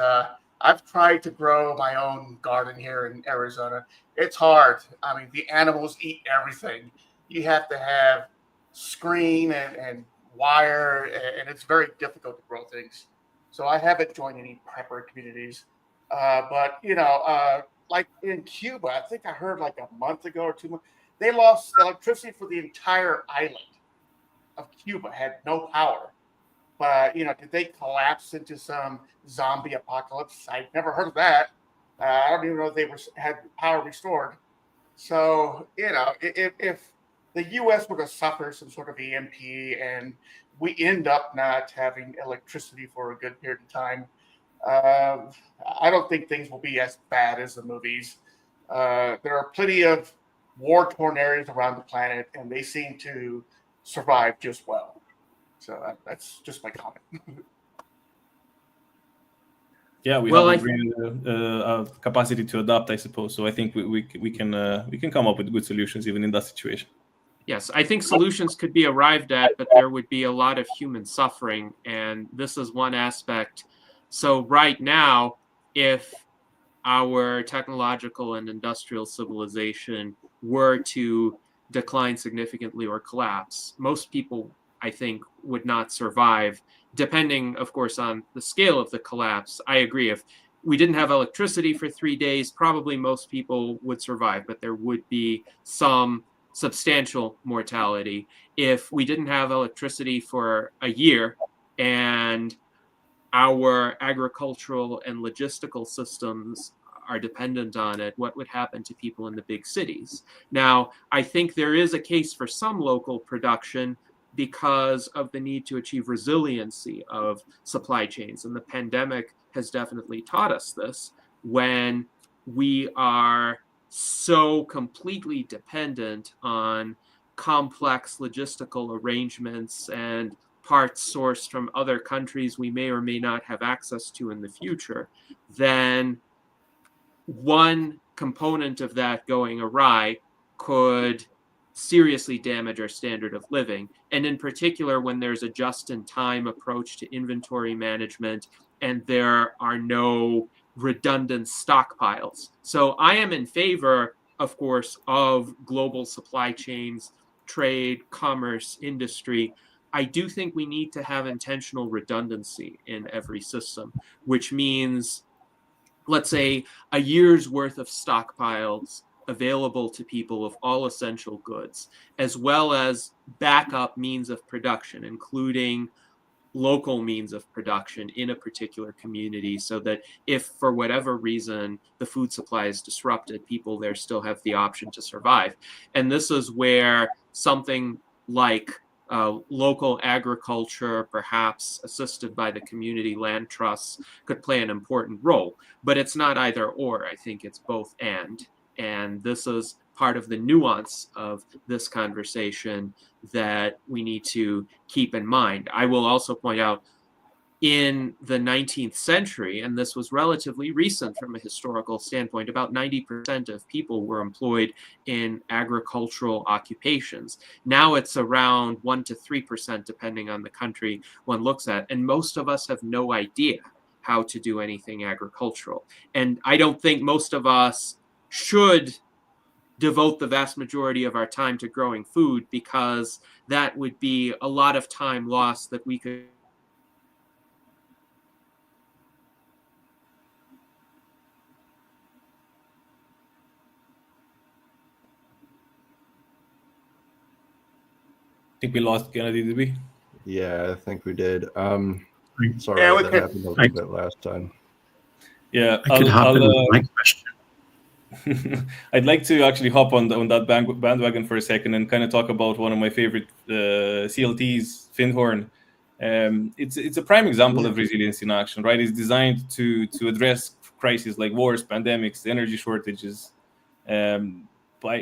Speaker 5: I've tried to grow my own garden here in Arizona. It's hard. I mean, the animals eat everything. You have to have screen and wire, and it's very difficult to grow things. So I haven't joined any prepper communities. But, like in Cuba, I think I heard like a month ago or 2 months, they lost electricity for the entire island of Cuba, had no power. But, did they collapse into some zombie apocalypse? I've never heard of that. I don't even know if they had power restored. So, if the U.S. were to suffer some sort of EMP and we end up not having electricity for a good period of time, I don't think things will be as bad as the movies. There are plenty of war-torn areas around the planet, and they seem to survive just well. So that's just my comment.
Speaker 3: Yeah, we have a capacity to adapt, I suppose. So I think we can come up with good solutions even in that situation.
Speaker 1: Yes, I think solutions could be arrived at, but there would be a lot of human suffering, and this is one aspect. So right now, if our technological and industrial civilization were to decline significantly or collapse, most people, I think, would not survive, depending, of course, on the scale of the collapse. I agree. If we didn't have electricity for 3 days, probably most people would survive, but there would be some substantial mortality. If we didn't have electricity for a year and our agricultural and logistical systems are dependent on it, what would happen to people in the big cities? Now, I think there is a case for some local production because of the need to achieve resiliency of supply chains. And the pandemic has definitely taught us this. When we are so completely dependent on complex logistical arrangements and parts sourced from other countries we may or may not have access to in the future, then one component of that going awry could seriously damage our standard of living. And in particular, when there's a just-in-time approach to inventory management and there are no redundant stockpiles. So I am in favor, of course, of global supply chains, trade, commerce, industry. I do think we need to have intentional redundancy in every system, which means, let's say, a year's worth of stockpiles available to people of all essential goods, as well as backup means of production, including local means of production in a particular community, so that if for whatever reason the food supply is disrupted, people there still have the option to survive. And this is where something like local agriculture, perhaps assisted by the community land trusts, could play an important role. But it's not either or. I think it's both and. And this is part of the nuance of this conversation that we need to keep in mind. I will also point out, in the 19th century, and this was relatively recent from a historical standpoint, about 90% of people were employed in agricultural occupations. Now it's around 1 to 3%, depending on the country one looks at. And most of us have no idea how to do anything agricultural. And I don't think most of us should devote the vast majority of our time to growing food, because that would be a lot of time lost that we could
Speaker 3: I think we lost Kennedy, did we?
Speaker 4: Yeah, I think we did. Sorry,
Speaker 5: Yeah,
Speaker 4: that happened a little bit last time.
Speaker 3: Yeah,
Speaker 6: I could hop in with my question.
Speaker 3: I'd like to actually hop on that bandwagon for a second and kind of talk about one of my favorite CLTs, Findhorn. It's a prime example of resilience in action, right? It's designed to address crises like wars, pandemics, energy shortages, by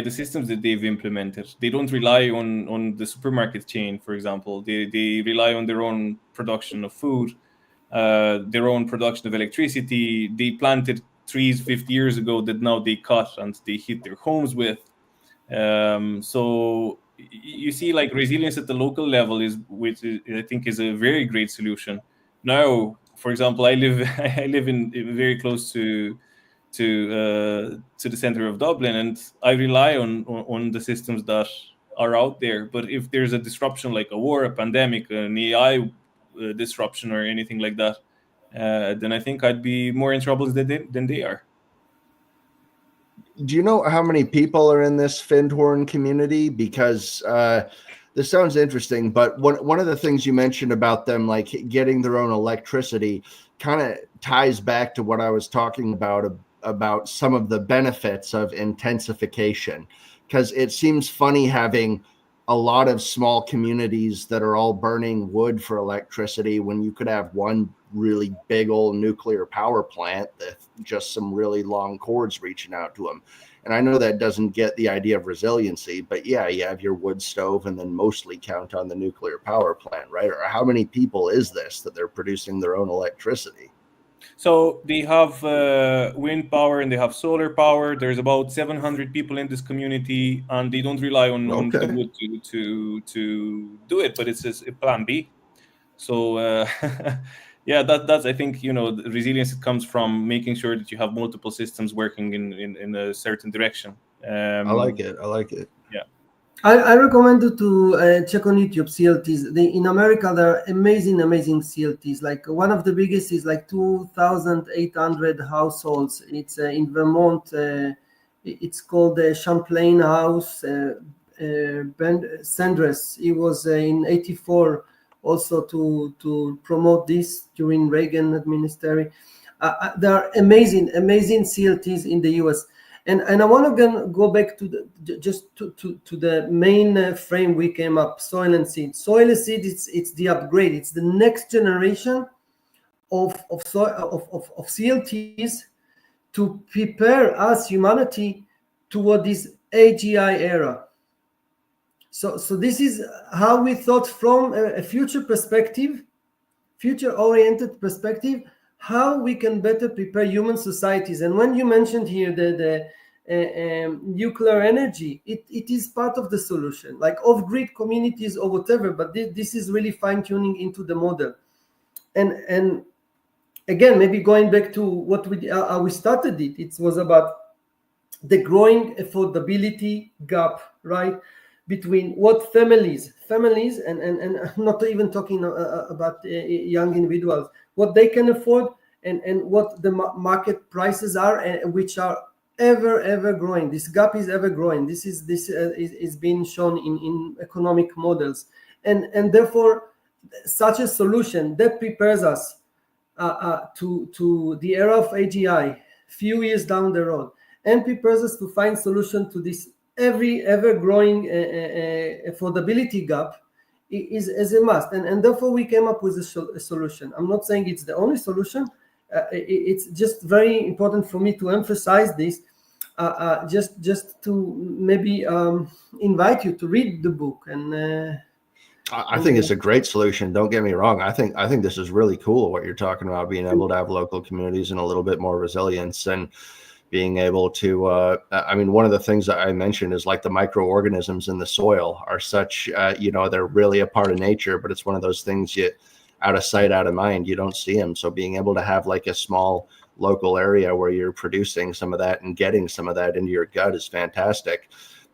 Speaker 3: the systems that they've implemented. They don't rely on the supermarket chain, for example. They rely on their own production of food, their own production of electricity. They planted trees 50 years ago that now they cut and they hit their homes with. So you see, like, resilience at the local level which I think is a very great solution. Now, for example, I live in very close to the center of Dublin, and I rely on the systems that are out there. But if there's a disruption like a war, a pandemic, an AI disruption, or anything like that, then I think I'd be more in trouble than they are.
Speaker 4: Do you know how many people are in this Findhorn community? Because this sounds interesting, but one of the things you mentioned about them, like getting their own electricity, kind of ties back to what I was talking about some of the benefits of intensification. Because it seems funny having a lot of small communities that are all burning wood for electricity when you could have one really big old nuclear power plant with just some really long cords reaching out to them. And I know that doesn't get the idea of resiliency, but yeah, you have your wood stove and then mostly count on the nuclear power plant, right? Or how many people is this that they're producing their own electricity?
Speaker 3: So they have wind power and they have solar power. There's about 700 people in this community, and they don't rely on the wood to do it, but it's a plan B. So yeah, that's I think, the resilience comes from making sure that you have multiple systems working in a certain direction.
Speaker 4: I like it.
Speaker 3: Yeah.
Speaker 2: I recommend you to check on YouTube CLTs. In America, there are amazing CLTs. Like one of the biggest is like 2,800 households. It's in Vermont. It's called the Champlain House. Sanders. He was in '84 also to promote this during Reagan administration. There are amazing CLTs in the US. And I want to go back to the main frame we came up, soil and seed. Soil and seed, it's the upgrade. It's the next generation of CLTs to prepare us, humanity, toward this AGI era. So this is how we thought from a future perspective, future-oriented perspective, how we can better prepare human societies. And when you mentioned here the nuclear energy, it is part of the solution, like off-grid communities or whatever, but this is really fine-tuning into the model. And again, maybe going back to what we started it was about the growing affordability gap, right, between what families and I'm not even talking about young individuals, what they can afford and what the market prices are, and which are ever growing. This gap is ever growing. This is being shown in economic models, and therefore such a solution that prepares us to the era of AGI few years down the road, and prepares us to find solution to this ever growing affordability gap is as a must, and therefore we came up with a solution. I'm not saying it's the only solution. It's just very important for me to emphasize this, just to maybe invite you to read the book. And
Speaker 4: I think it's a great solution. Don't get me wrong. I think this is really cool what you're talking about, being able to have local communities and a little bit more resilience, and being able to, one of the things that I mentioned is like the microorganisms in the soil are such, they're really a part of nature, but it's one of those things you out of sight, out of mind, you don't see them. So being able to have like a small local area where you're producing some of that and getting some of that into your gut is fantastic.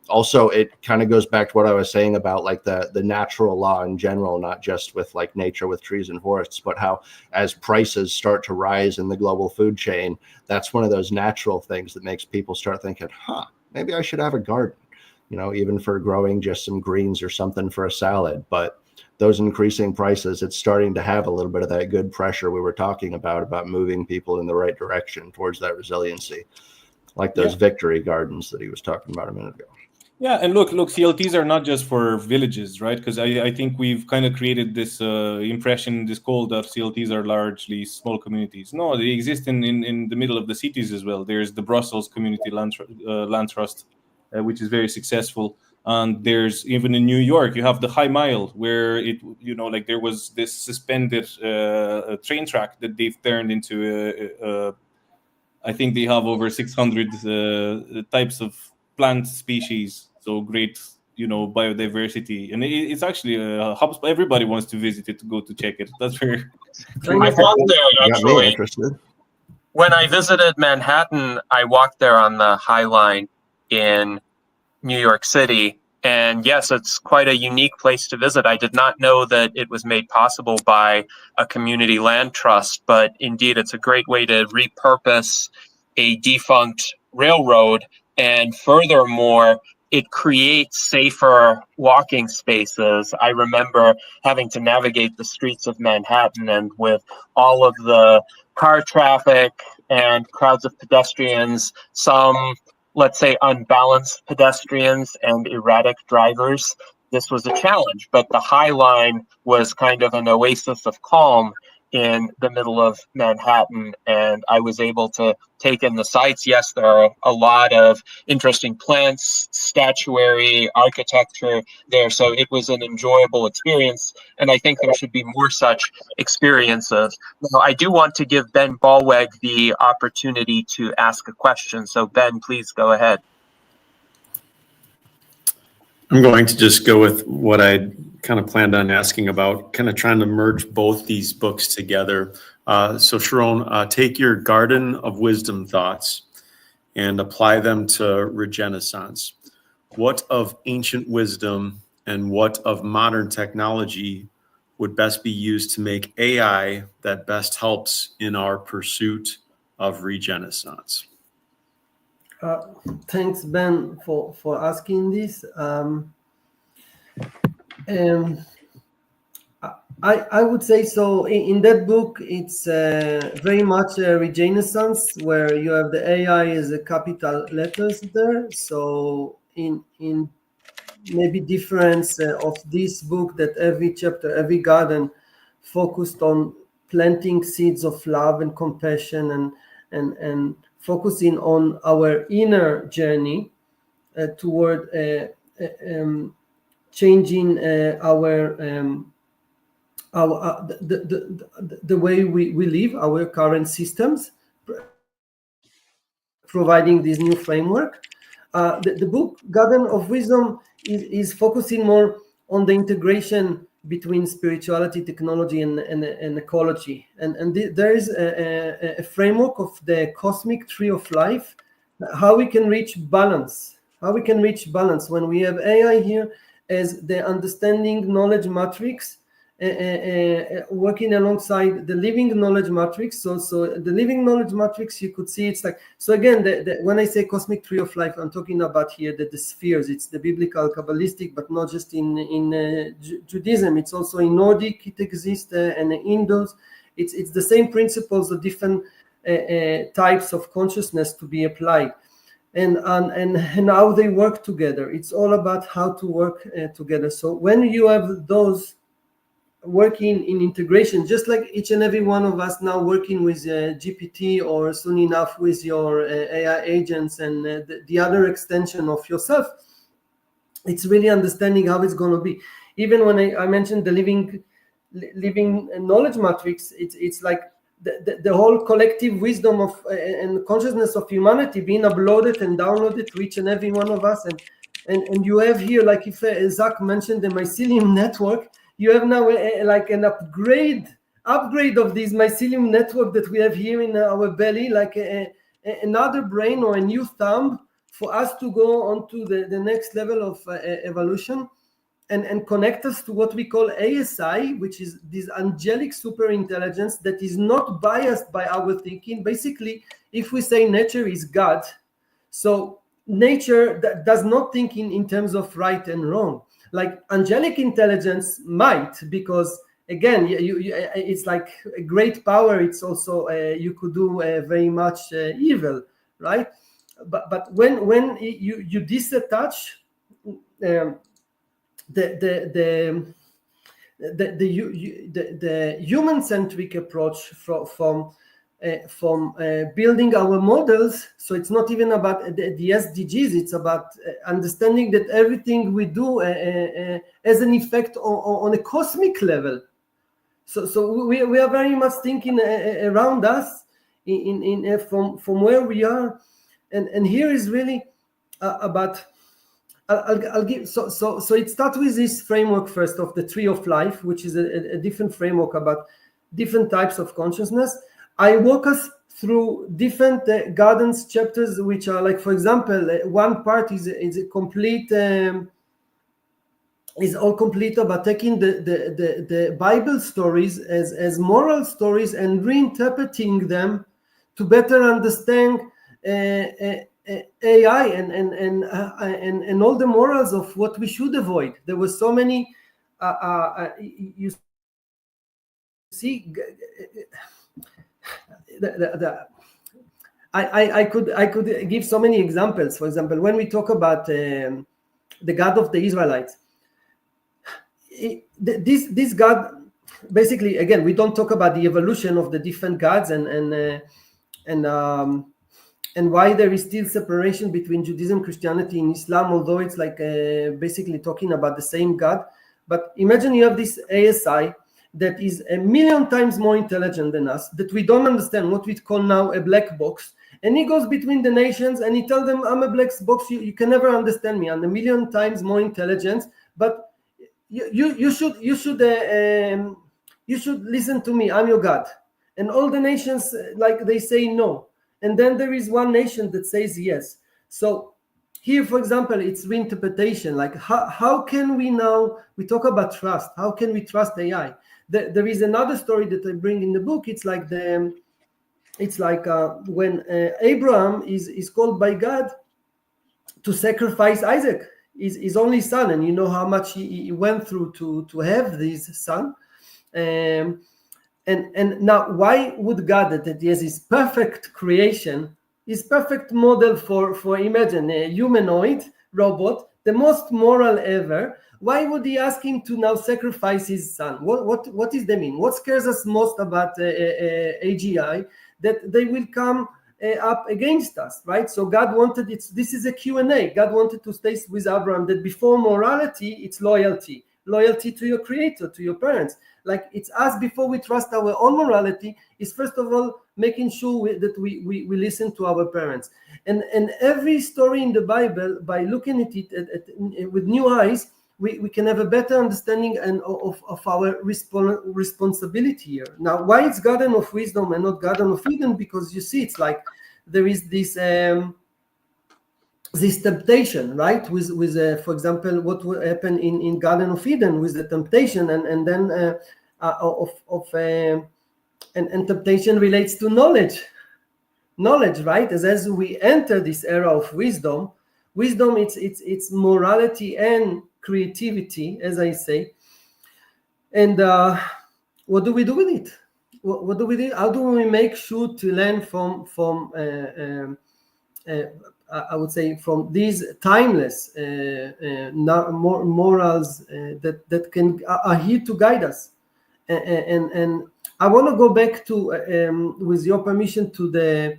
Speaker 4: Also, it kind of goes back to what I was saying about like the natural law in general, not just with like nature with trees and forests, but how as prices start to rise in the global food chain, that's one of those natural things that makes people start thinking, maybe I should have a garden, even for growing just some greens or something for a salad. But those increasing prices, it's starting to have a little bit of that good pressure we were talking about moving people in the right direction towards that resiliency. like those victory gardens that he was talking about a minute ago.
Speaker 3: Yeah, and look, CLTs are not just for villages, right? Because I think we've kind of created this impression, this cult that CLTs are largely small communities. No, they exist in the middle of the cities as well. There's the Brussels Community Land Trust, which is very successful. And there's even in New York, you have the High Mile, where there was this suspended train track that they've turned into. I think they have over 600 types of plant species. So great, biodiversity, and it's actually a hub. Everybody wants to visit it, to go to check it. That's where
Speaker 1: I walked there actually.
Speaker 4: Interested.
Speaker 1: When I visited Manhattan, I walked there on the High Line in New York City. And yes, it's quite a unique place to visit. I did not know that it was made possible by a community land trust, but indeed it's a great way to repurpose a defunct railroad. And furthermore, it creates safer walking spaces. I remember having to navigate the streets of Manhattan, and with all of the car traffic and crowds of pedestrians, some, let's say, unbalanced pedestrians and erratic drivers, this was a challenge. But the High Line was kind of an oasis of calm in the middle of Manhattan, and I was able to take in the sights. Yes, there are a lot of interesting plants, statuary, architecture there, so it was an enjoyable experience, and I think there should be more such experiences. Now, I do want to give Ben Ballweg the opportunity to ask a question, so Ben, please go ahead.
Speaker 6: I'm going to just go with what I kind of planned on asking about, kind of trying to merge both these books together. So Sharon, take your Garden of Wisdom thoughts and apply them to Regenaissance. What of ancient wisdom and what of modern technology would best be used to make AI that best helps in our pursuit of Regenaissance?
Speaker 2: Thanks, Ben, for asking this. I would say so. In that book, it's very much a Regenaissance, where you have the AI as a capital letters there. So in maybe difference of this book, that every chapter, every garden focused on planting seeds of love and compassion and focusing on our inner journey toward changing the way we live, our current systems, providing this new framework. The book Garden of Wisdom is focusing more on the integration between spirituality, technology, and ecology. And there is a framework of the cosmic tree of life, how we can reach balance. How we can reach balance when we have AI here as the understanding knowledge matrix, working alongside the living knowledge matrix. So the living knowledge matrix, you could see it's like, so again, when I say cosmic tree of life, I'm talking about here the spheres. It's the biblical, Kabbalistic, but not just in Judaism. It's also in Nordic, it exists, and in Hindus. It's the same principles of different types of consciousness to be applied. And how they work together. It's all about how to work together. So when you have those working in integration, just like each and every one of us now working with GPT, or soon enough with your AI agents and the other extension of yourself, it's really understanding how it's going to be. Even when I mentioned the living knowledge matrix, it's like the whole collective wisdom of and consciousness of humanity being uploaded and downloaded to each and every one of us. And you have here, like if Zach mentioned the mycelium network, you have now like an upgrade of this mycelium network that we have here in our belly, like another brain or a new thumb for us to go on to the next level of evolution and connect us to what we call ASI, which is this angelic super intelligence that is not biased by our thinking. Basically, if we say nature is God, so nature does not think in terms of right and wrong. Like angelic intelligence might, because again, it's like a great power. It's also you could do very much evil, right? but when you disattach the human-centric approach from building our models, so it's not even about the SDGs, it's about understanding that everything we do has an effect on a cosmic level. So we are very much thinking around us from where we are, and here is really about. I'll give so it starts with this framework first of the tree of life, which is a different framework about different types of consciousness. I walk us through different gardens chapters, which are like, for example, one part is a complete is all complete about taking the Bible stories as moral stories and reinterpreting them to better understand AI and all the morals of what we should avoid. There were so many. You see, I could give so many examples. For example, when we talk about the God of the Israelites, this God, basically, again, we don't talk about the evolution of the different gods and why there is still separation between Judaism, Christianity, and Islam, although it's like basically talking about the same God. But imagine you have this ASI that is 1,000,000 times more intelligent than us, that we don't understand, what we call now a black box. And he goes between the nations and he tells them, I'm a black box, you can never understand me. I'm 1,000,000 times more intelligent, but you should listen to me, I'm your God. And all the nations, like, they say no. And then there is one nation that says yes. So here, for example, it's reinterpretation. Like, how can we now, we talk about trust. How can we trust AI? There is another story that I bring in the book. It's like when Abraham is called by God to sacrifice Isaac, his only son. And you know how much he went through to have this son. And now, why would God, that he has his perfect creation, his perfect model for imagine a humanoid robot, the most moral ever, why would he ask him to now sacrifice his son? What is the mean? What scares us most about AGI? That they will come up against us, right? So God wanted it. This is a Q&A. God wanted to stay with Abraham that before morality, it's loyalty to your creator, to your parents. Like, it's us, before we trust our own morality, is first of all making sure that we listen to our parents. And every story in the Bible, by looking at it with new eyes, we can have a better understanding of our responsibility here. Now, why it's Garden of Wisdom and not Garden of Eden? Because you see, it's like there is this temptation, right? With for example, what will happen in Garden of Eden with the temptation, and then and temptation relates to knowledge, right? As we enter this era of wisdom, it's morality and creativity, as I say. And what do we do with it? What do we do? How do we make sure to learn from I would say from these timeless morals that are here to guide us? And I want to go back to, with your permission, to the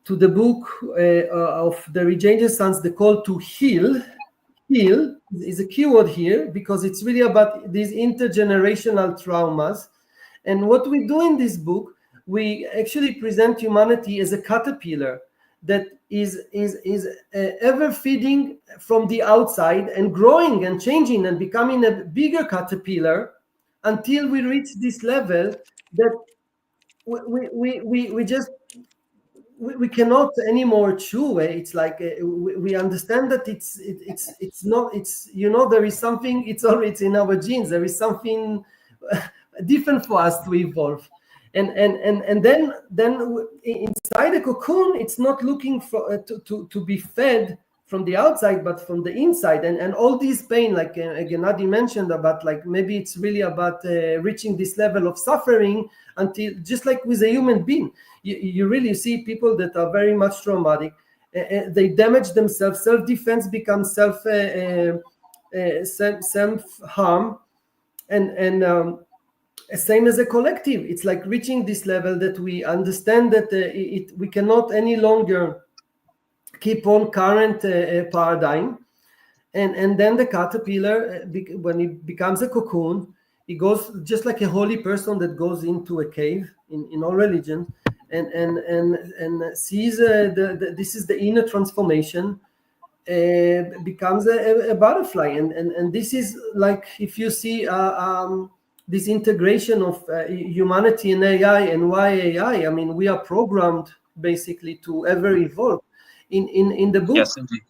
Speaker 2: book of the Regenaissance, The Call to Heal. Heal is a keyword here because it's really about these intergenerational traumas. And what we do in this book, we actually present humanity as a caterpillar that is ever feeding from the outside and growing and changing and becoming a bigger caterpillar until we reach this level that we cannot anymore chew. It's like we understand that it's not, there is something, it's in our genes. There is something different for us to evolve. And then inside the cocoon, it's not looking for to be fed from the outside, but from the inside. And all this pain, like Gennady mentioned about, like, maybe it's really about reaching this level of suffering until, just like with a human being, you really see people that are very much traumatic, they damage themselves. Self-defense becomes self-harm, and same as a collective. It's like reaching this level that we understand that we cannot any longer keep on current paradigm, and then the caterpillar, when it becomes a cocoon, it goes just like a holy person that goes into a cave in all religion, and sees this is the inner transformation, becomes a butterfly, and this is like, if you see this integration of humanity and AI, and why AI. I mean, we are programmed basically to ever evolve. In the book.
Speaker 1: Yes, indeed.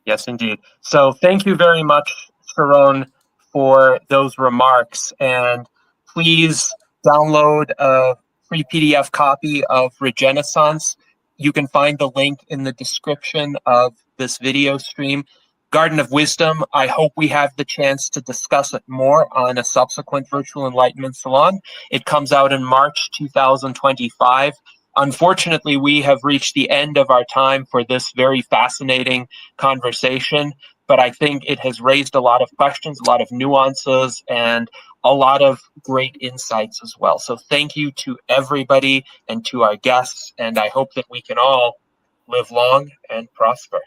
Speaker 1: Yes, indeed. So thank you very much, Sharon, for those remarks. And please download a free PDF copy of Regenaissance. You can find the link in the description of this video stream. Garden of Wisdom, I hope we have the chance to discuss it more on a subsequent virtual Enlightenment Salon. It comes out in March 2025. Unfortunately, we have reached the end of our time for this very fascinating conversation, but I think it has raised a lot of questions, a lot of nuances, and a lot of great insights as well. So thank you to everybody and to our guests, and I hope that we can all live long and prosper.